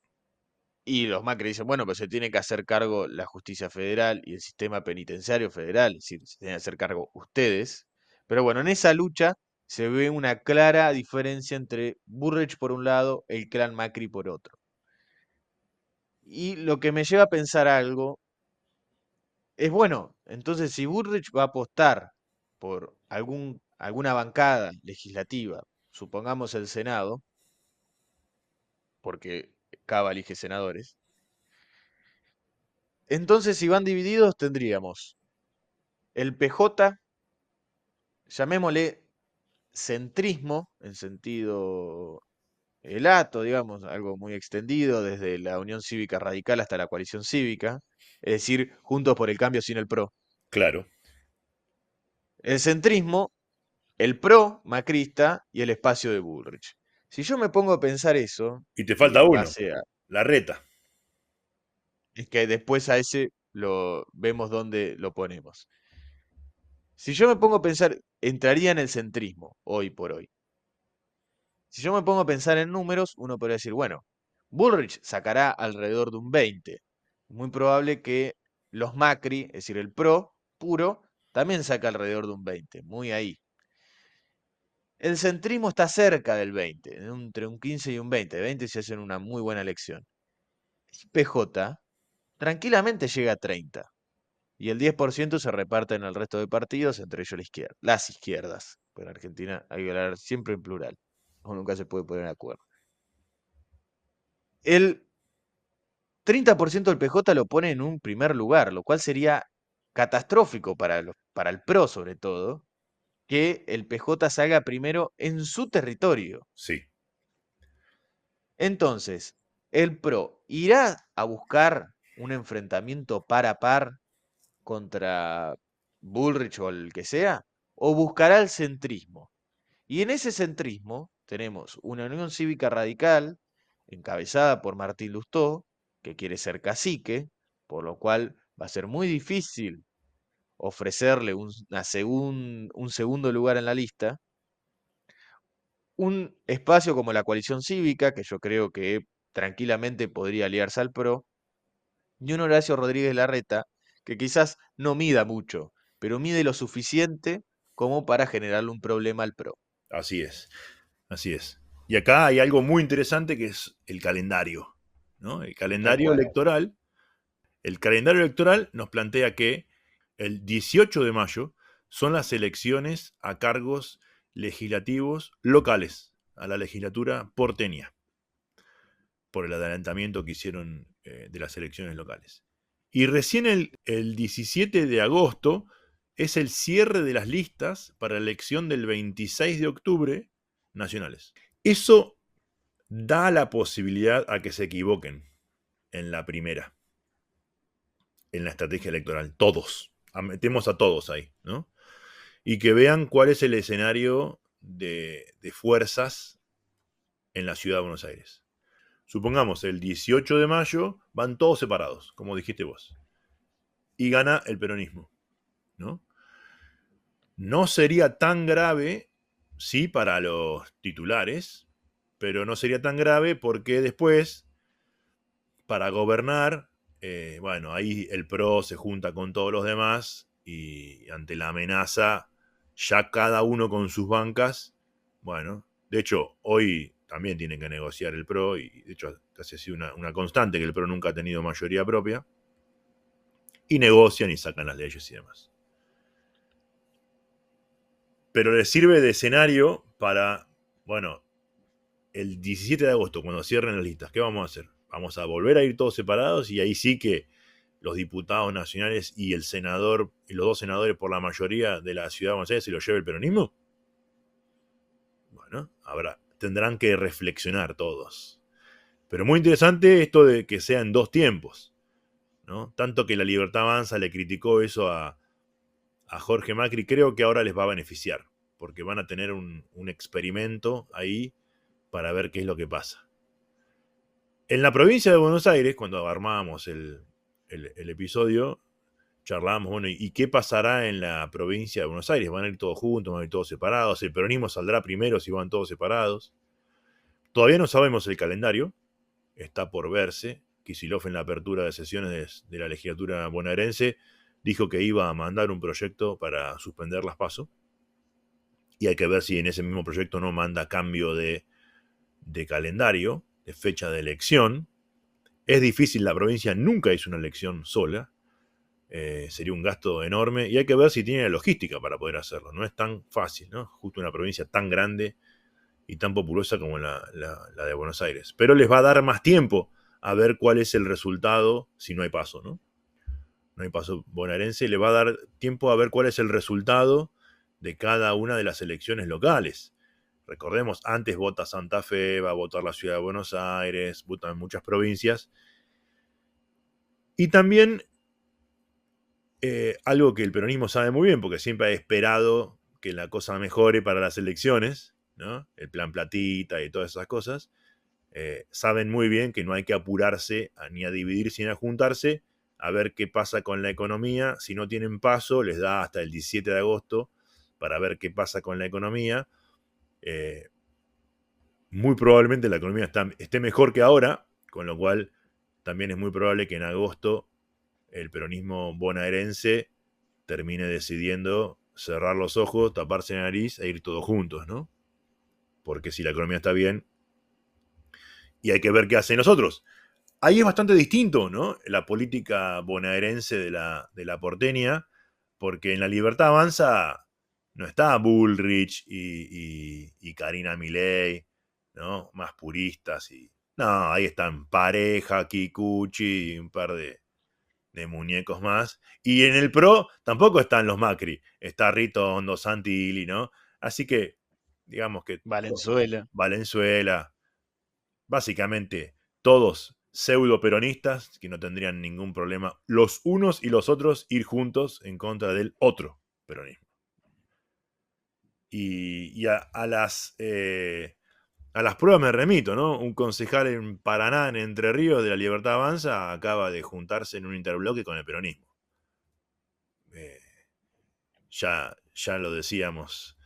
y los Macri dicen, bueno, pues se tiene que hacer cargo la justicia federal y el sistema penitenciario federal, es decir, se tienen que hacer cargo ustedes. Pero bueno, en esa lucha se ve una clara diferencia entre Burrich por un lado, el clan Macri por otro. Y lo que me lleva a pensar algo es, bueno, entonces si Burrich va a apostar por alguna bancada legislativa, supongamos el Senado, porque Cava elige senadores, entonces si van divididos tendríamos el PJ, llamémosle centrismo, en sentido lato, digamos, algo muy extendido, desde la Unión Cívica Radical hasta la coalición cívica, es decir, Juntos por el Cambio sin el PRO. Claro. El centrismo, el PRO macrista y el espacio de Bullrich. Si yo me pongo a pensar eso, Y te y falta en uno, base a, la reta. es que después a ese lo vemos dónde lo ponemos. Si yo me pongo a pensar, entraría en el centrismo, hoy por hoy. Si yo me pongo a pensar en números, uno podría decir, bueno, Bullrich sacará alrededor de un 20. Muy probable que los Macri, es decir, el PRO puro, también saca alrededor de un 20, muy ahí. El centrismo está cerca del 20, entre un 15 y un 20. 20 si hacen una muy buena elección. PJ tranquilamente llega a 30. Y el 10% se reparte en el resto de partidos, entre ellos la izquierda, las izquierdas. Pero en Argentina hay que hablar siempre en plural. O nunca se puede poner de acuerdo. El 30% del PJ lo pone en un primer lugar, lo cual sería catastrófico para el PRO sobre todo, que el PJ salga primero en su territorio. Sí. Entonces, el PRO irá a buscar un enfrentamiento par a par contra Bullrich o el que sea, o buscará el centrismo. Y en ese centrismo tenemos una Unión Cívica Radical, encabezada por Martín Lustó, que quiere ser cacique, por lo cual va a ser muy difícil ofrecerle un segundo lugar en la lista. Un espacio como la coalición cívica, que yo creo que tranquilamente podría aliarse al PRO, y un Horacio Rodríguez Larreta, que quizás no mida mucho, pero mide lo suficiente como para generarle un problema al PRO. Así es. Así es. Y acá hay algo muy interesante que es el calendario, ¿no? El Tal calendario cual. electoral. El calendario electoral nos plantea que el 18 de mayo son las elecciones a cargos legislativos locales, a la legislatura porteña, por el adelantamiento que hicieron de las elecciones locales. Y recién el 17 de agosto es el cierre de las listas para la elección del 26 de octubre nacionales. Eso da la posibilidad a que se equivoquen en la primera, en la estrategia electoral. Todos. Metemos a todos ahí, ¿no? Y que vean cuál es el escenario de fuerzas en la ciudad de Buenos Aires. Supongamos el 18 de mayo van todos separados, como dijiste vos. Y gana el peronismo, ¿no? No sería tan grave, sí, para los titulares, pero no sería tan grave porque después para gobernar, bueno, ahí el PRO se junta con todos los demás y ante la amenaza, ya cada uno con sus bancas, bueno, de hecho, hoy también tienen que negociar el PRO y de hecho casi ha sido una constante que el PRO nunca ha tenido mayoría propia y negocian y sacan las leyes y demás. Pero les sirve de escenario para, bueno, el 17 de agosto, cuando cierren las listas, ¿qué vamos a hacer? Vamos a volver a ir todos separados y ahí sí que los diputados nacionales y el senador y los dos senadores por la mayoría de la ciudad de Buenos Aires se lo lleve el peronismo. Bueno, tendrán que reflexionar todos. Pero muy interesante esto de que sea en dos tiempos, ¿no? Tanto que la Libertad Avanza le criticó eso a Jorge Macri, creo que ahora les va a beneficiar, porque van a tener un experimento ahí para ver qué es lo que pasa. En la provincia de Buenos Aires, cuando armábamos el episodio, charlábamos, bueno, ¿y qué pasará en la provincia de Buenos Aires? ¿Van a ir todos juntos? ¿Van a ir todos separados? ¿El peronismo saldrá primero si van todos separados? Todavía no sabemos el calendario, está por verse. Kicillof en la apertura de sesiones de la legislatura bonaerense dijo que iba a mandar un proyecto para suspender las PASO. Y hay que ver si en ese mismo proyecto no manda cambio de calendario, de fecha de elección. Es difícil, la provincia nunca hizo una elección sola. Sería un gasto enorme y hay que ver si tiene la logística para poder hacerlo. No es tan fácil, ¿no? Justo una provincia tan grande y tan populosa como la de Buenos Aires. Pero les va a dar más tiempo a ver cuál es el resultado si no hay paso, ¿no? No hay paso bonaerense, le va a dar tiempo a ver cuál es el resultado de cada una de las elecciones locales. Recordemos, antes vota Santa Fe, va a votar la ciudad de Buenos Aires, votan muchas provincias. Y también algo que el peronismo sabe muy bien, porque siempre ha esperado que la cosa mejore para las elecciones, ¿no? El plan platita y todas esas cosas. Saben muy bien que no hay que apurarse ni a dividirse ni a juntarse, a ver qué pasa con la economía. Si no tienen paso, les da hasta el 17 de agosto para ver qué pasa con la economía. Muy probablemente la economía esté mejor que ahora, con lo cual también es muy probable que en agosto el peronismo bonaerense termine decidiendo cerrar los ojos, taparse la nariz e ir todos juntos, ¿no? Porque si la economía está bien, y hay que ver qué hacen nosotros. Ahí es bastante distinto, ¿no? La política bonaerense de la porteña, porque en la Libertad Avanza no está Bullrich y Karina Milei, ¿no? Más puristas y... No, ahí están Pareja, Kikuchi y un par de muñecos más. Y en el PRO tampoco están los Macri. Está Ritondo, Santilli, ¿no? Así que, digamos que Valenzuela. Valenzuela, básicamente todos pseudo peronistas que no tendrían ningún problema los unos y los otros ir juntos en contra del otro peronismo. Y a las pruebas me remito, ¿no? Un concejal en Paraná, en Entre Ríos, de la Libertad Avanza, acaba de juntarse en un interbloque con el peronismo. Ya lo decíamos,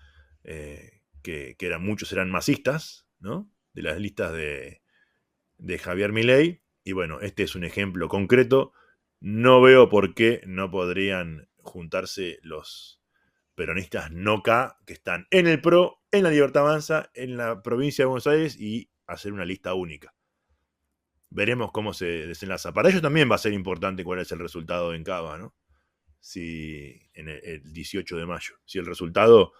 que muchos eran masistas, ¿no? De las listas de Javier Milei. Y bueno, este es un ejemplo concreto. No veo por qué no podrían juntarse los peronistas no K que están en el PRO, en la Libertad Avanza, en la provincia de Buenos Aires y hacer una lista única. Veremos cómo se desenlaza. Para ellos también va a ser importante cuál es el resultado en Cava, ¿no? Si en el 18 de mayo. Si el resultado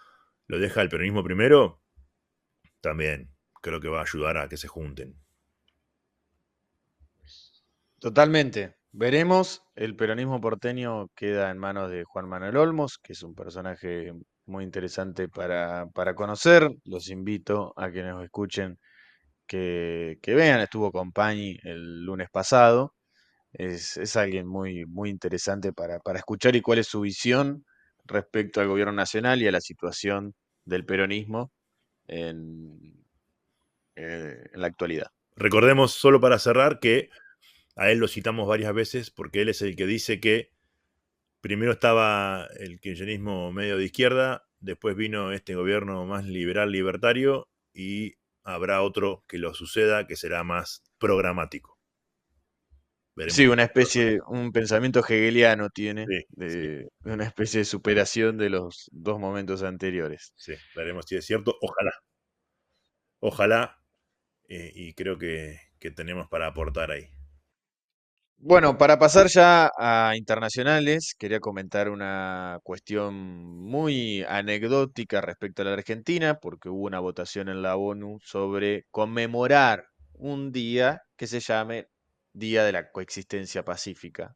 lo deja el peronismo primero, también creo que va a ayudar a que se junten. Totalmente. Veremos. El peronismo porteño queda en manos de Juan Manuel Olmos, que es un personaje muy interesante para conocer. Los invito a que nos escuchen, que vean. Estuvo con Pañi el lunes pasado. Es alguien muy, muy interesante para escuchar y cuál es su visión respecto al gobierno nacional y a la situación del peronismo en, en la actualidad. Recordemos, solo para cerrar, que a él lo citamos varias veces porque él es el que dice que primero estaba el kirchnerismo medio de izquierda, después vino este gobierno más liberal, libertario, y habrá otro que lo suceda que será más programático. Veremos Sí, si una es cierto. especie, un pensamiento hegeliano tiene, Sí, sí, de una especie de superación de los dos momentos anteriores. sí. Veremos si es cierto. Ojalá, ojalá. Y creo que tenemos para aportar ahí. Bueno, para pasar ya a internacionales, quería comentar una cuestión muy anecdótica respecto a la Argentina, porque hubo una votación en la ONU sobre conmemorar un día que se llame Día de la Coexistencia Pacífica.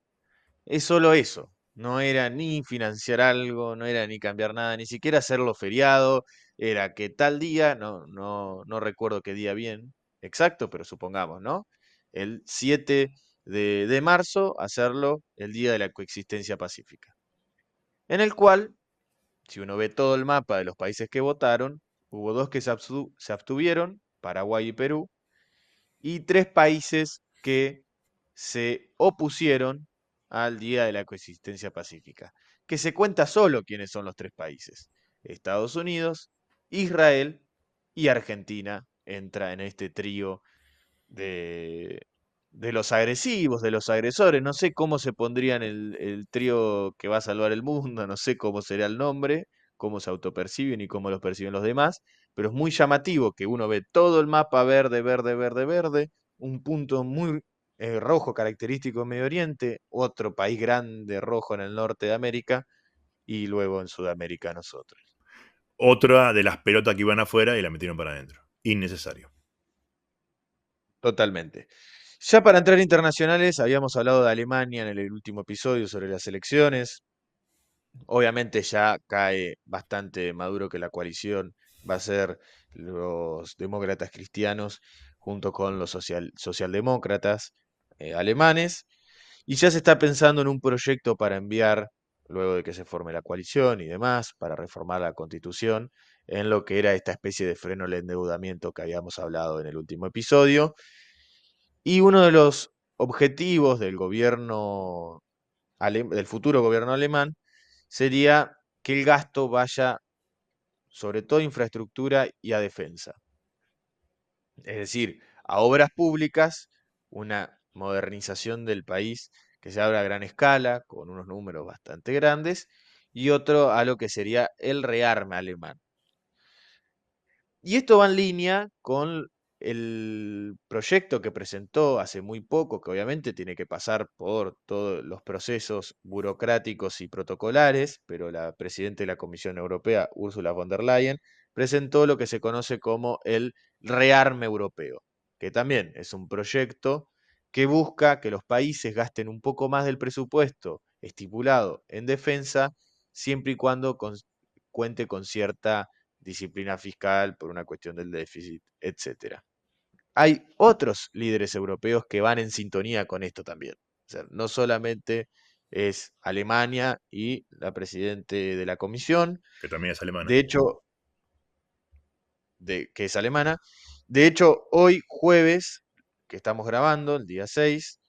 Es solo eso. No era ni financiar algo, no era ni cambiar nada, ni siquiera hacerlo feriado. Era que tal día, no recuerdo qué día bien exacto, pero supongamos, ¿no? El 7 de marzo, hacerlo el Día de la Coexistencia Pacífica. En el cual, si uno ve todo el mapa de los países que votaron, hubo dos que se abstuvieron, Paraguay y Perú, y tres países que se opusieron al Día de la Coexistencia Pacífica, que se cuenta solo quiénes son los tres países. Estados Unidos, Israel y Argentina entra en este trío de, de los agresivos, de los agresores. No sé cómo se pondrían el trío que va a salvar el mundo, no sé cómo será el nombre, cómo se autoperciben y cómo los perciben los demás, pero es muy llamativo que uno ve todo el mapa verde, verde, verde, verde, un punto muy rojo característico en Medio Oriente, otro país grande rojo en el norte de América y luego en Sudamérica nosotros. Otra de las pelotas que iban afuera y la metieron para adentro. Innecesario. Totalmente. Ya para entrar internacionales, habíamos hablado de Alemania en el último episodio sobre las elecciones. Obviamente ya cae bastante maduro que la coalición va a ser los demócratas cristianos junto con los socialdemócratas alemanes. Y ya se está pensando en un proyecto para enviar, luego de que se forme la coalición y demás, para reformar la constitución, en lo que era esta especie de freno al endeudamiento que habíamos hablado en el último episodio. Y uno de los objetivos del gobierno del futuro gobierno alemán sería que el gasto vaya sobre todo a infraestructura y a defensa. Es decir, a obras públicas, una modernización del país que se abra a gran escala, con unos números bastante grandes, y otro a lo que sería el rearme alemán. Y esto va en línea con el proyecto que presentó hace muy poco, que obviamente tiene que pasar por todos los procesos burocráticos y protocolares, pero la presidenta de la Comisión Europea, Ursula von der Leyen, presentó lo que se conoce como el rearme europeo, que también es un proyecto que busca que los países gasten un poco más del presupuesto estipulado en defensa, siempre y cuando cuente con cierta disciplina fiscal por una cuestión del déficit, etcétera. Hay otros líderes europeos que van en sintonía con esto también. O sea, no solamente es Alemania y la presidenta de la comisión, Que también es alemana. de hecho, que es alemana. De hecho, hoy jueves, que estamos grabando, el día 6,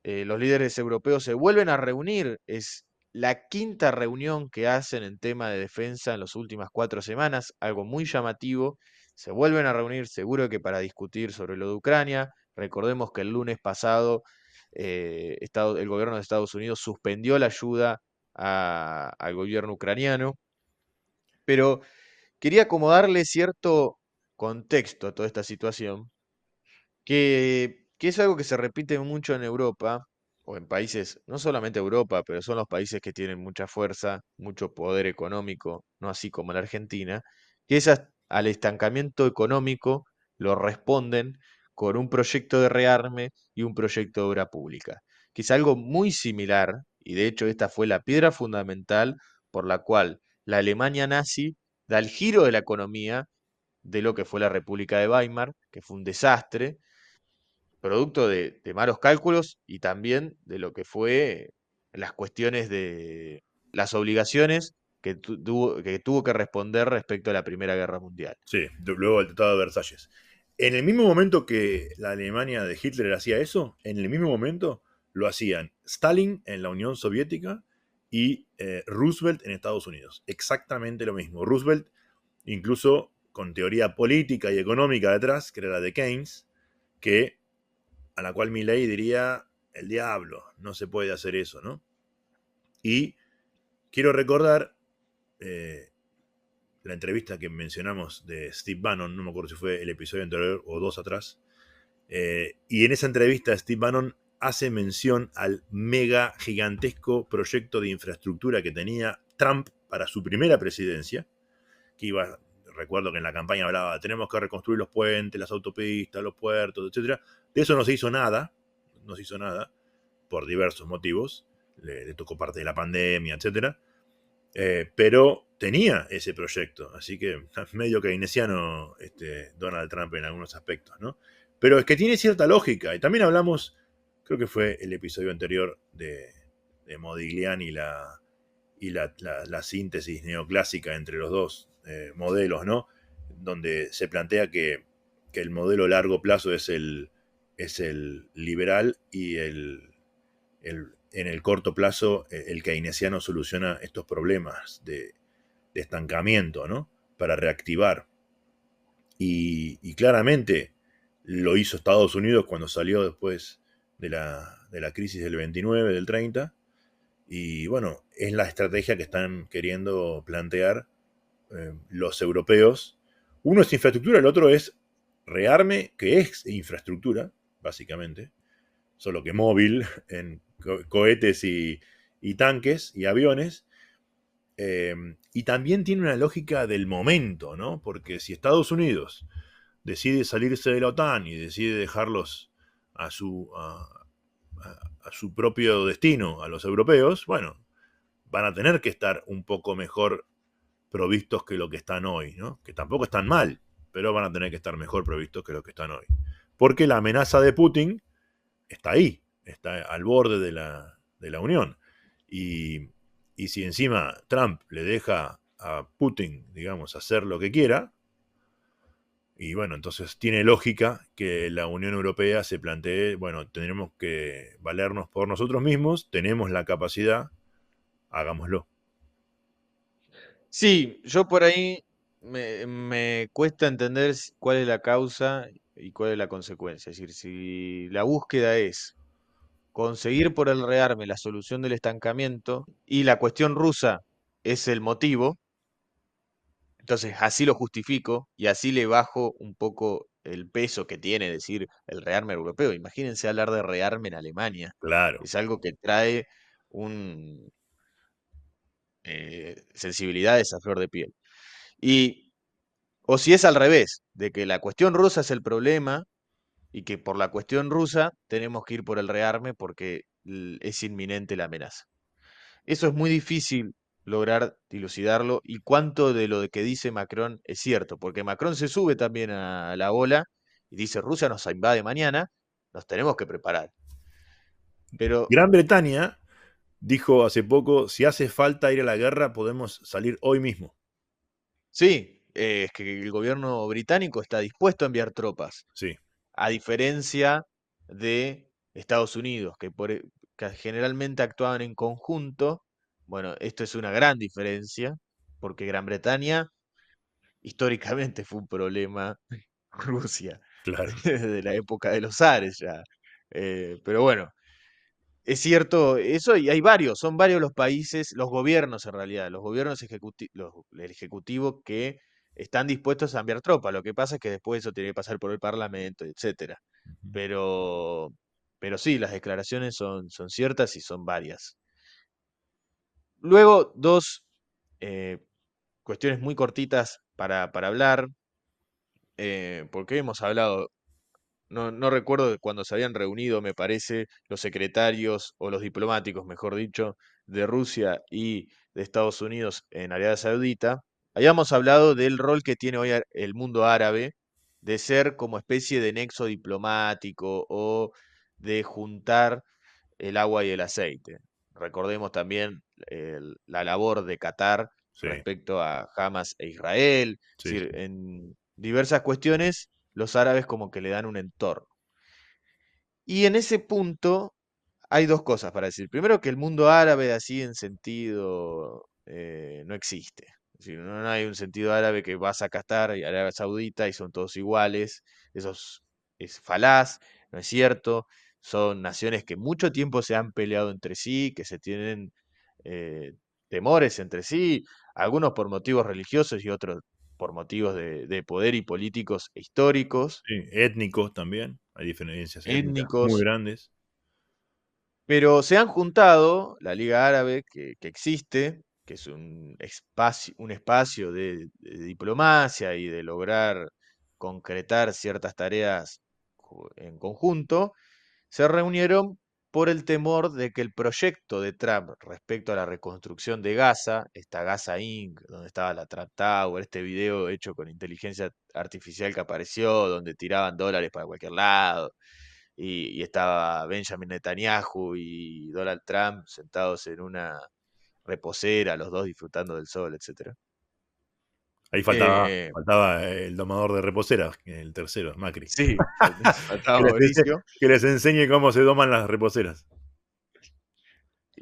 los líderes europeos se vuelven a reunir. Es la quinta reunión que hacen en tema de defensa en las últimas 4 semanas, algo muy llamativo. Se vuelven a reunir, seguro que para discutir sobre lo de Ucrania. Recordemos que el lunes pasado el gobierno de Estados Unidos suspendió la ayuda al gobierno ucraniano, pero quería como darle cierto contexto a toda esta situación que es algo que se repite mucho en Europa, o en países, no solamente Europa, pero son los países que tienen mucha fuerza, mucho poder económico, no así como la Argentina, que al estancamiento económico lo responden con un proyecto de rearme y un proyecto de obra pública, que es algo muy similar, y de hecho esta fue la piedra fundamental por la cual la Alemania nazi da el giro de la economía de lo que fue la República de Weimar, que fue un desastre, producto de malos cálculos y también de lo que fue las cuestiones de las obligaciones que tuvo que responder respecto a la Primera Guerra Mundial. Sí, luego del Tratado de Versalles. En el mismo momento que la Alemania de Hitler hacía eso, en el mismo momento lo hacían Stalin en la Unión Soviética y Roosevelt en Estados Unidos. Exactamente lo mismo. Roosevelt, incluso con teoría política y económica detrás, que era la de Keynes, que a la cual Milley diría, el diablo, no se puede hacer eso, ¿no? Y quiero recordar la entrevista que mencionamos de Steve Bannon, no me acuerdo si fue el episodio anterior o dos atrás, y en esa entrevista Steve Bannon hace mención al mega gigantesco proyecto de infraestructura que tenía Trump para su primera presidencia, que iba, recuerdo que en la campaña hablaba, tenemos que reconstruir los puentes, las autopistas, los puertos, etcétera. De eso no se hizo nada, no se hizo nada, por diversos motivos, le tocó parte de la pandemia, etcétera. Pero tenía ese proyecto, así que medio keynesiano Donald Trump en algunos aspectos, ¿no? Pero es que tiene cierta lógica, y también hablamos, creo que fue el episodio anterior de Modigliani y la síntesis neoclásica entre los dos modelos, ¿no? Donde se plantea que el modelo a largo plazo es el liberal y en el corto plazo el keynesiano soluciona estos problemas de estancamiento, ¿no? Para reactivar. Y claramente lo hizo Estados Unidos cuando salió después de la crisis del 29, del 30. Y bueno, es la estrategia que están queriendo plantear los europeos. Uno es infraestructura, el otro es rearme, que es infraestructura, básicamente, solo que móvil, en cohetes y tanques y aviones. Y también tiene una lógica del momento, ¿no? Porque si Estados Unidos decide salirse de la OTAN y decide dejarlos a su propio destino, a los europeos, bueno, van a tener que estar un poco mejor provistos que lo que están hoy, ¿no? Que tampoco están mal, pero van a tener que estar mejor provistos que lo que están hoy. Porque la amenaza de Putin está ahí, está al borde de la Unión. Y, y si encima Trump le deja a Putin, digamos, hacer lo que quiera, y bueno, entonces tiene lógica que la Unión Europea se plantee, bueno, tendremos que valernos por nosotros mismos, tenemos la capacidad, hagámoslo. Sí, yo por ahí me cuesta entender cuál es la causa y cuál es la consecuencia. Es decir, si la búsqueda es conseguir por el rearme la solución del estancamiento y la cuestión rusa es el motivo, entonces así lo justifico y así le bajo un poco el peso que tiene decir el rearme europeo. Imagínense hablar de rearme en Alemania. Claro. Es algo que trae sensibilidades a flor de piel. Y, o si es al revés, de que la cuestión rusa es el problema y que por la cuestión rusa tenemos que ir por el rearme porque es inminente la amenaza. Eso es muy difícil lograr dilucidarlo y cuánto de lo que dice Macron es cierto, porque Macron se sube también a la ola y dice Rusia nos invade mañana, nos tenemos que preparar. Pero Gran Bretaña dijo hace poco, si hace falta ir a la guerra, podemos salir hoy mismo. sí, es que el gobierno británico está dispuesto a enviar tropas, Sí, a diferencia de Estados Unidos, que generalmente actuaban en conjunto. Bueno, esto es una gran diferencia, porque Gran Bretaña históricamente fue un problema Rusia, claro. desde la época de los zares ya. Pero bueno, es cierto eso y hay varios, son varios los países, los gobiernos en realidad, los gobiernos el ejecutivo que están dispuestos a enviar tropas. Lo que pasa es que después eso tiene que pasar por el Parlamento, etcétera. Pero, pero sí, las declaraciones son ciertas y son varias. Luego, dos eh, cuestiones muy cortitas para hablar, porque hemos hablado. No recuerdo de cuando se habían reunido, me parece, los secretarios o los diplomáticos, mejor dicho, de Rusia y de Estados Unidos en Arabia Saudita. Habíamos hablado del rol que tiene hoy el mundo árabe de ser como especie de nexo diplomático o de juntar el agua y el aceite. Recordemos también la labor de Qatar Sí, respecto a Hamas e Israel. Es sí, decir, sí. en diversas cuestiones los árabes como que le dan un entorno. Y en ese punto hay dos cosas para decir. Primero que el mundo árabe así en sentido no existe. Es decir, no hay un sentido árabe que vas a Qatar y Arabia Saudita y son todos iguales. Eso es falaz, no es cierto. son naciones que mucho tiempo se han peleado entre sí, que se tienen eh, temores entre sí, algunos por motivos religiosos y otros por motivos de poder y políticos e históricos, Sí, étnicos también, hay diferencias étnicas muy étnicos, grandes. pero se han juntado la Liga Árabe que existe, que es un espacio de diplomacia y de lograr concretar ciertas tareas en conjunto, se reunieron por el temor de que el proyecto de Trump respecto a la reconstrucción de Gaza, esta Gaza Inc., donde estaba la Trump Tower, este video hecho con inteligencia artificial que apareció, donde tiraban dólares para cualquier lado, y estaba Benjamin Netanyahu y Donald Trump sentados en una reposera, los dos disfrutando del sol, etcétera. Ahí Eh, faltaba el domador de reposeras, el tercero, Macri. sí, faltaba Mauricio. Que les enseñe cómo se doman las reposeras.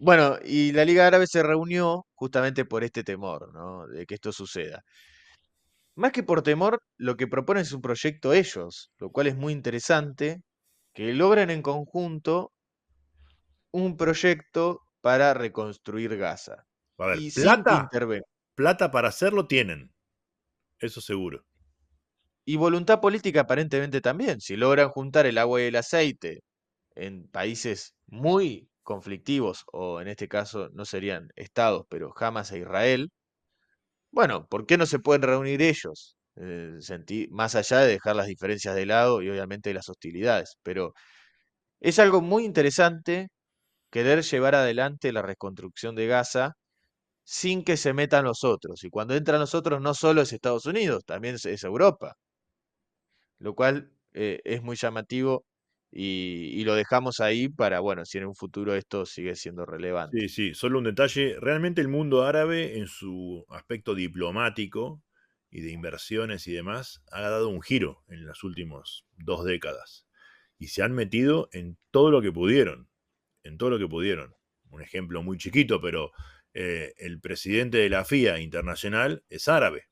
Bueno, y la Liga Árabe se reunió justamente por este temor, ¿no? De que esto suceda. Más que por temor, lo que proponen es un proyecto ellos, lo cual es muy interesante, que logren en conjunto un proyecto para reconstruir Gaza. A ver, Y sin que intervenga. plata para hacerlo tienen, eso seguro. Y voluntad política aparentemente también. Si logran juntar el agua y el aceite en países muy conflictivos, o en este caso no serían estados, pero Hamas e Israel, bueno, ¿por qué no se pueden reunir ellos? Más allá de dejar las diferencias de lado y obviamente las hostilidades. Pero es algo muy interesante querer llevar adelante la reconstrucción de Gaza sin que se metan los otros. Y cuando entran los otros no solo es Estados Unidos, también es Europa, lo cual es muy llamativo y lo dejamos ahí para, bueno, si en un futuro esto sigue siendo relevante. Sí, sí, solo un detalle. Realmente el mundo árabe, en su aspecto diplomático y de inversiones y demás, ha dado un giro en las últimas 2 décadas. Y se han metido en todo lo que pudieron. En todo lo que pudieron. Un ejemplo muy chiquito, pero el presidente de la FIA internacional es árabe.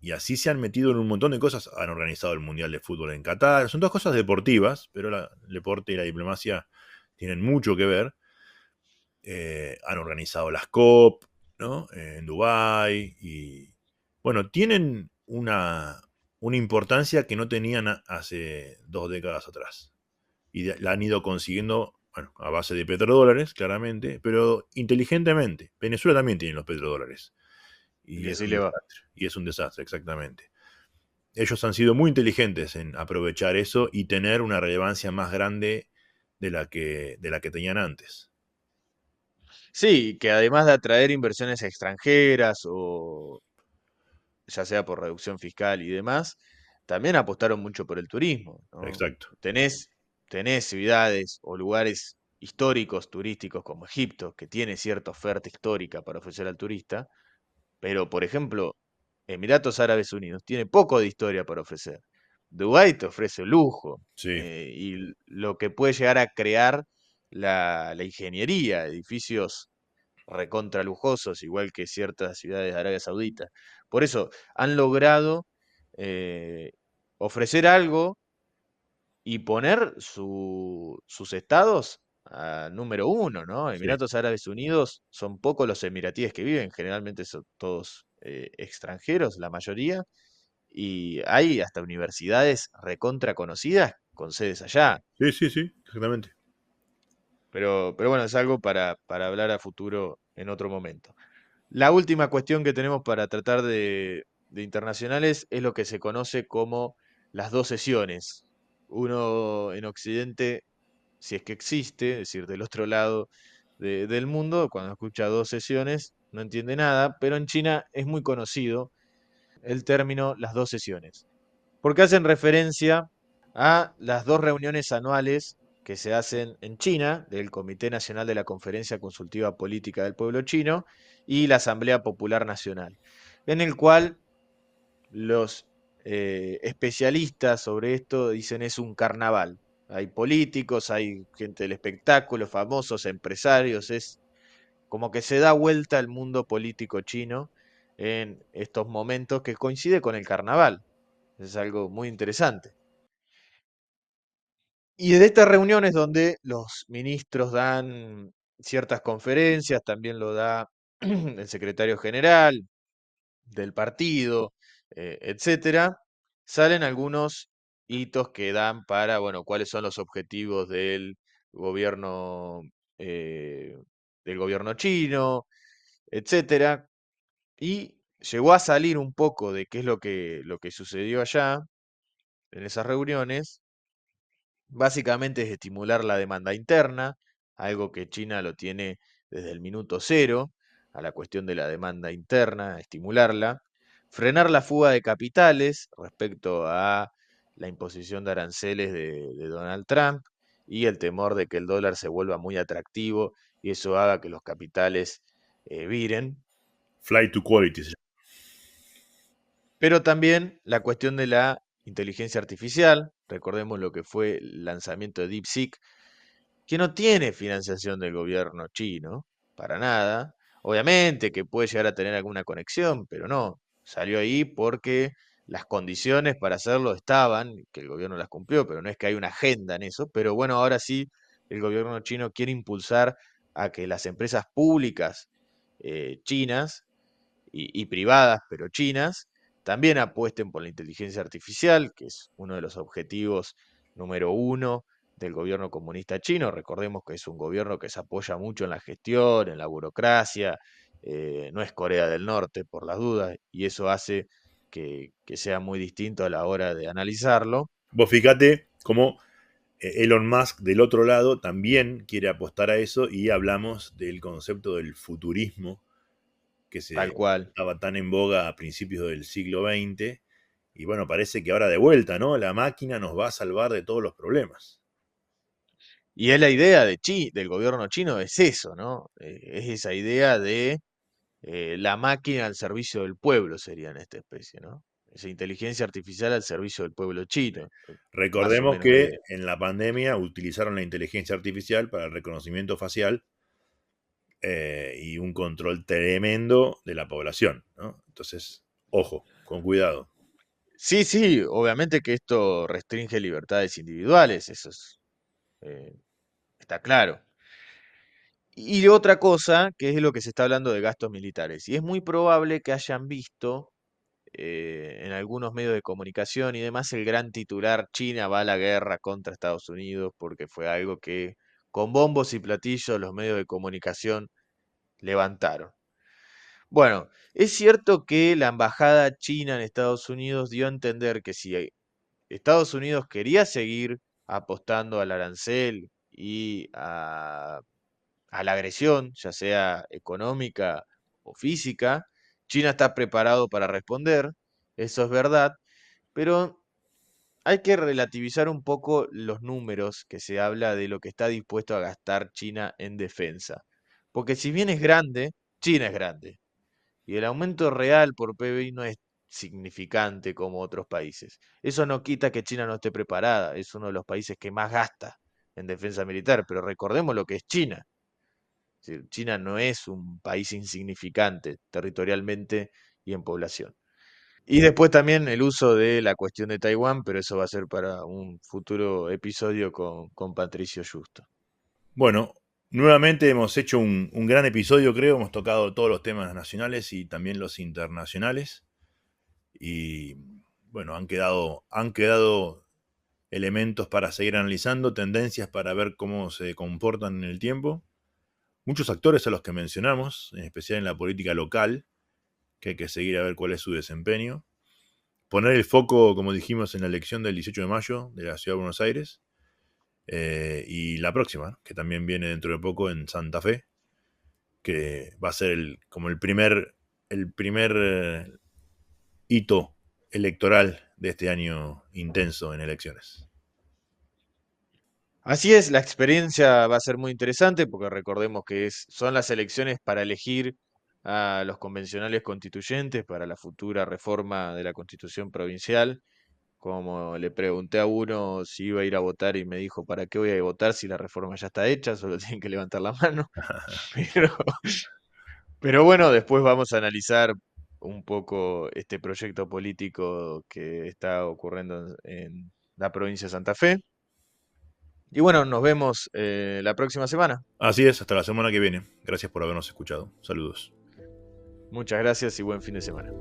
Y así se han metido en un montón de cosas. Han organizado el Mundial de Fútbol en Qatar. Son 2 cosas deportivas, pero el deporte y la diplomacia tienen mucho que ver. Han organizado las COP, ¿no? En Dubái. Y bueno, tienen una importancia que no tenían hace 2 décadas atrás. Y la han ido consiguiendo, bueno, a base de petrodólares, claramente, pero inteligentemente. Venezuela también tiene los petrodólares. Y Y es así un le va. desastre. Y es un desastre, exactamente. Ellos han sido muy inteligentes en aprovechar eso y tener una relevancia más grande de la que tenían antes. Sí, que además de atraer inversiones extranjeras o ya sea por reducción fiscal y demás, también apostaron mucho por el turismo, ¿no? Exacto. Tenés, tenés ciudades o lugares históricos turísticos como Egipto, que tiene cierta oferta histórica para ofrecer al turista, pero por ejemplo, Emiratos Árabes Unidos tiene poco de historia para ofrecer. Dubái te ofrece lujo Sí, y lo que puede llegar a crear la ingeniería, edificios recontra lujosos, igual que ciertas ciudades de Arabia Saudita. Por eso han logrado eh, ofrecer algo y poner sus estados a número uno, ¿no? sí. Emiratos Árabes Unidos son pocos los emiratíes que viven, generalmente son todos extranjeros, la mayoría, y hay hasta universidades recontra conocidas con sedes allá. Sí, sí, sí, exactamente. Pero bueno, es algo para hablar a futuro en otro momento. La última cuestión que tenemos para tratar de internacionales es lo que se conoce como las dos sesiones. Uno en Occidente, si es que existe, es decir, del otro lado del mundo, cuando escucha dos sesiones no entiende nada, pero en China es muy conocido el término las dos sesiones, porque hacen referencia a las dos reuniones anuales que se hacen en China, del Comité Nacional de la Conferencia Consultiva Política del Pueblo Chino y la Asamblea Popular Nacional, en el cual los especialistas sobre esto dicen es un carnaval. Hay políticos, hay gente del espectáculo, famosos, empresarios, es como que se da vuelta el mundo político chino en estos momentos que coincide con el carnaval. Es algo muy interesante. Y de estas reuniones donde los ministros dan ciertas conferencias, también lo da el secretario general del partido, etcétera, salen algunos hitos que dan para, bueno, cuáles son los objetivos gobierno, eh, del gobierno chino, etcétera. Y llegó a salir un poco de qué es lo que sucedió allá en esas reuniones. Básicamente es estimular la demanda interna, algo que China lo tiene desde el minuto cero, a la cuestión de la demanda interna, estimularla, frenar la fuga de capitales respecto a la imposición de aranceles de Donald Trump y el temor de que el dólar se vuelva muy atractivo y eso haga que los capitales viren, Flight to quality. pero también la cuestión de la inteligencia artificial, recordemos lo que fue el lanzamiento de DeepSeek, que no tiene financiación del gobierno chino, para nada. Obviamente que puede llegar a tener alguna conexión, pero no. Salió ahí porque las condiciones para hacerlo estaban, que el gobierno las cumplió, pero no es que hay una agenda en eso. Pero bueno, ahora sí, el gobierno chino quiere impulsar a que las empresas públicas chinas y privadas, pero chinas, también apuesten por la inteligencia artificial, que es uno de los objetivos número uno del gobierno comunista chino. Recordemos que es un gobierno que se apoya mucho en la gestión, en la burocracia, no es Corea del Norte por las dudas, y eso hace que sea muy distinto a la hora de analizarlo. Vos fíjate cómo Elon Musk del otro lado también quiere apostar a eso y hablamos del concepto del futurismo que Tal se cual. estaba tan en boga a principios del siglo XX. Y bueno, parece que ahora de vuelta, ¿no? La máquina nos va a salvar de todos los problemas. Y es la idea del gobierno chino, es eso, ¿no? Es esa idea de la máquina al servicio del pueblo sería en esta especie, ¿no? Esa inteligencia artificial al servicio del pueblo chino, más o Recordemos menos la que idea. en la pandemia utilizaron la inteligencia artificial para el reconocimiento facial y un control tremendo de la población, ¿no? Entonces, ojo, con cuidado. Sí, sí, obviamente que esto restringe libertades individuales, eh, está claro. Y otra cosa, que es lo que se está hablando de gastos militares, y es muy probable que hayan visto en algunos medios de comunicación y demás el gran titular: China va a la guerra contra Estados Unidos, porque fue algo que con bombos y platillos los medios de comunicación levantaron. Bueno, es cierto que la embajada china en Estados Unidos dio a entender que si Estados Unidos quería seguir apostando al arancel y a la agresión, ya sea económica o física, China está preparado para responder, eso es verdad, pero hay que relativizar un poco los números que se habla de lo que está dispuesto a gastar China en defensa. Porque si bien es grande, China es grande. Y el aumento real por PBI no es significante como otros países. Eso no quita que China no esté preparada. Es uno de los países que más gasta en defensa militar. Pero recordemos lo que es China. Es decir, China no es un país insignificante territorialmente y en población. Y después también el uso de la cuestión de Taiwán, pero eso va a ser para un futuro episodio con Patricio Justo. Bueno, nuevamente hemos hecho un gran episodio, creo. Hemos tocado todos los temas nacionales y también los internacionales. Y bueno, han quedado elementos para seguir analizando, tendencias para ver cómo se comportan en el tiempo. Muchos actores a los que mencionamos, en especial en la política local, que hay que seguir a ver cuál es su desempeño. Poner el foco, como dijimos, en la elección del 18 de mayo de la Ciudad de Buenos Aires. Y la próxima, que también viene dentro de poco en Santa Fe, que va a ser como el primer hito electoral de este año intenso en elecciones. Así es, la experiencia va a ser muy interesante porque recordemos que son las elecciones para elegir a los convencionales constituyentes para la futura reforma de la Constitución provincial. Como le pregunté a uno si iba a ir a votar y me dijo: ¿para qué voy a votar si la reforma ya está hecha? Solo tienen que levantar la mano. Pero, pero bueno, después vamos a analizar un poco este proyecto político que está ocurriendo en la provincia de Santa Fe. Y bueno, nos vemos la próxima semana. Así es, hasta la semana que viene. Gracias por habernos escuchado. Saludos. Muchas gracias y buen fin de semana.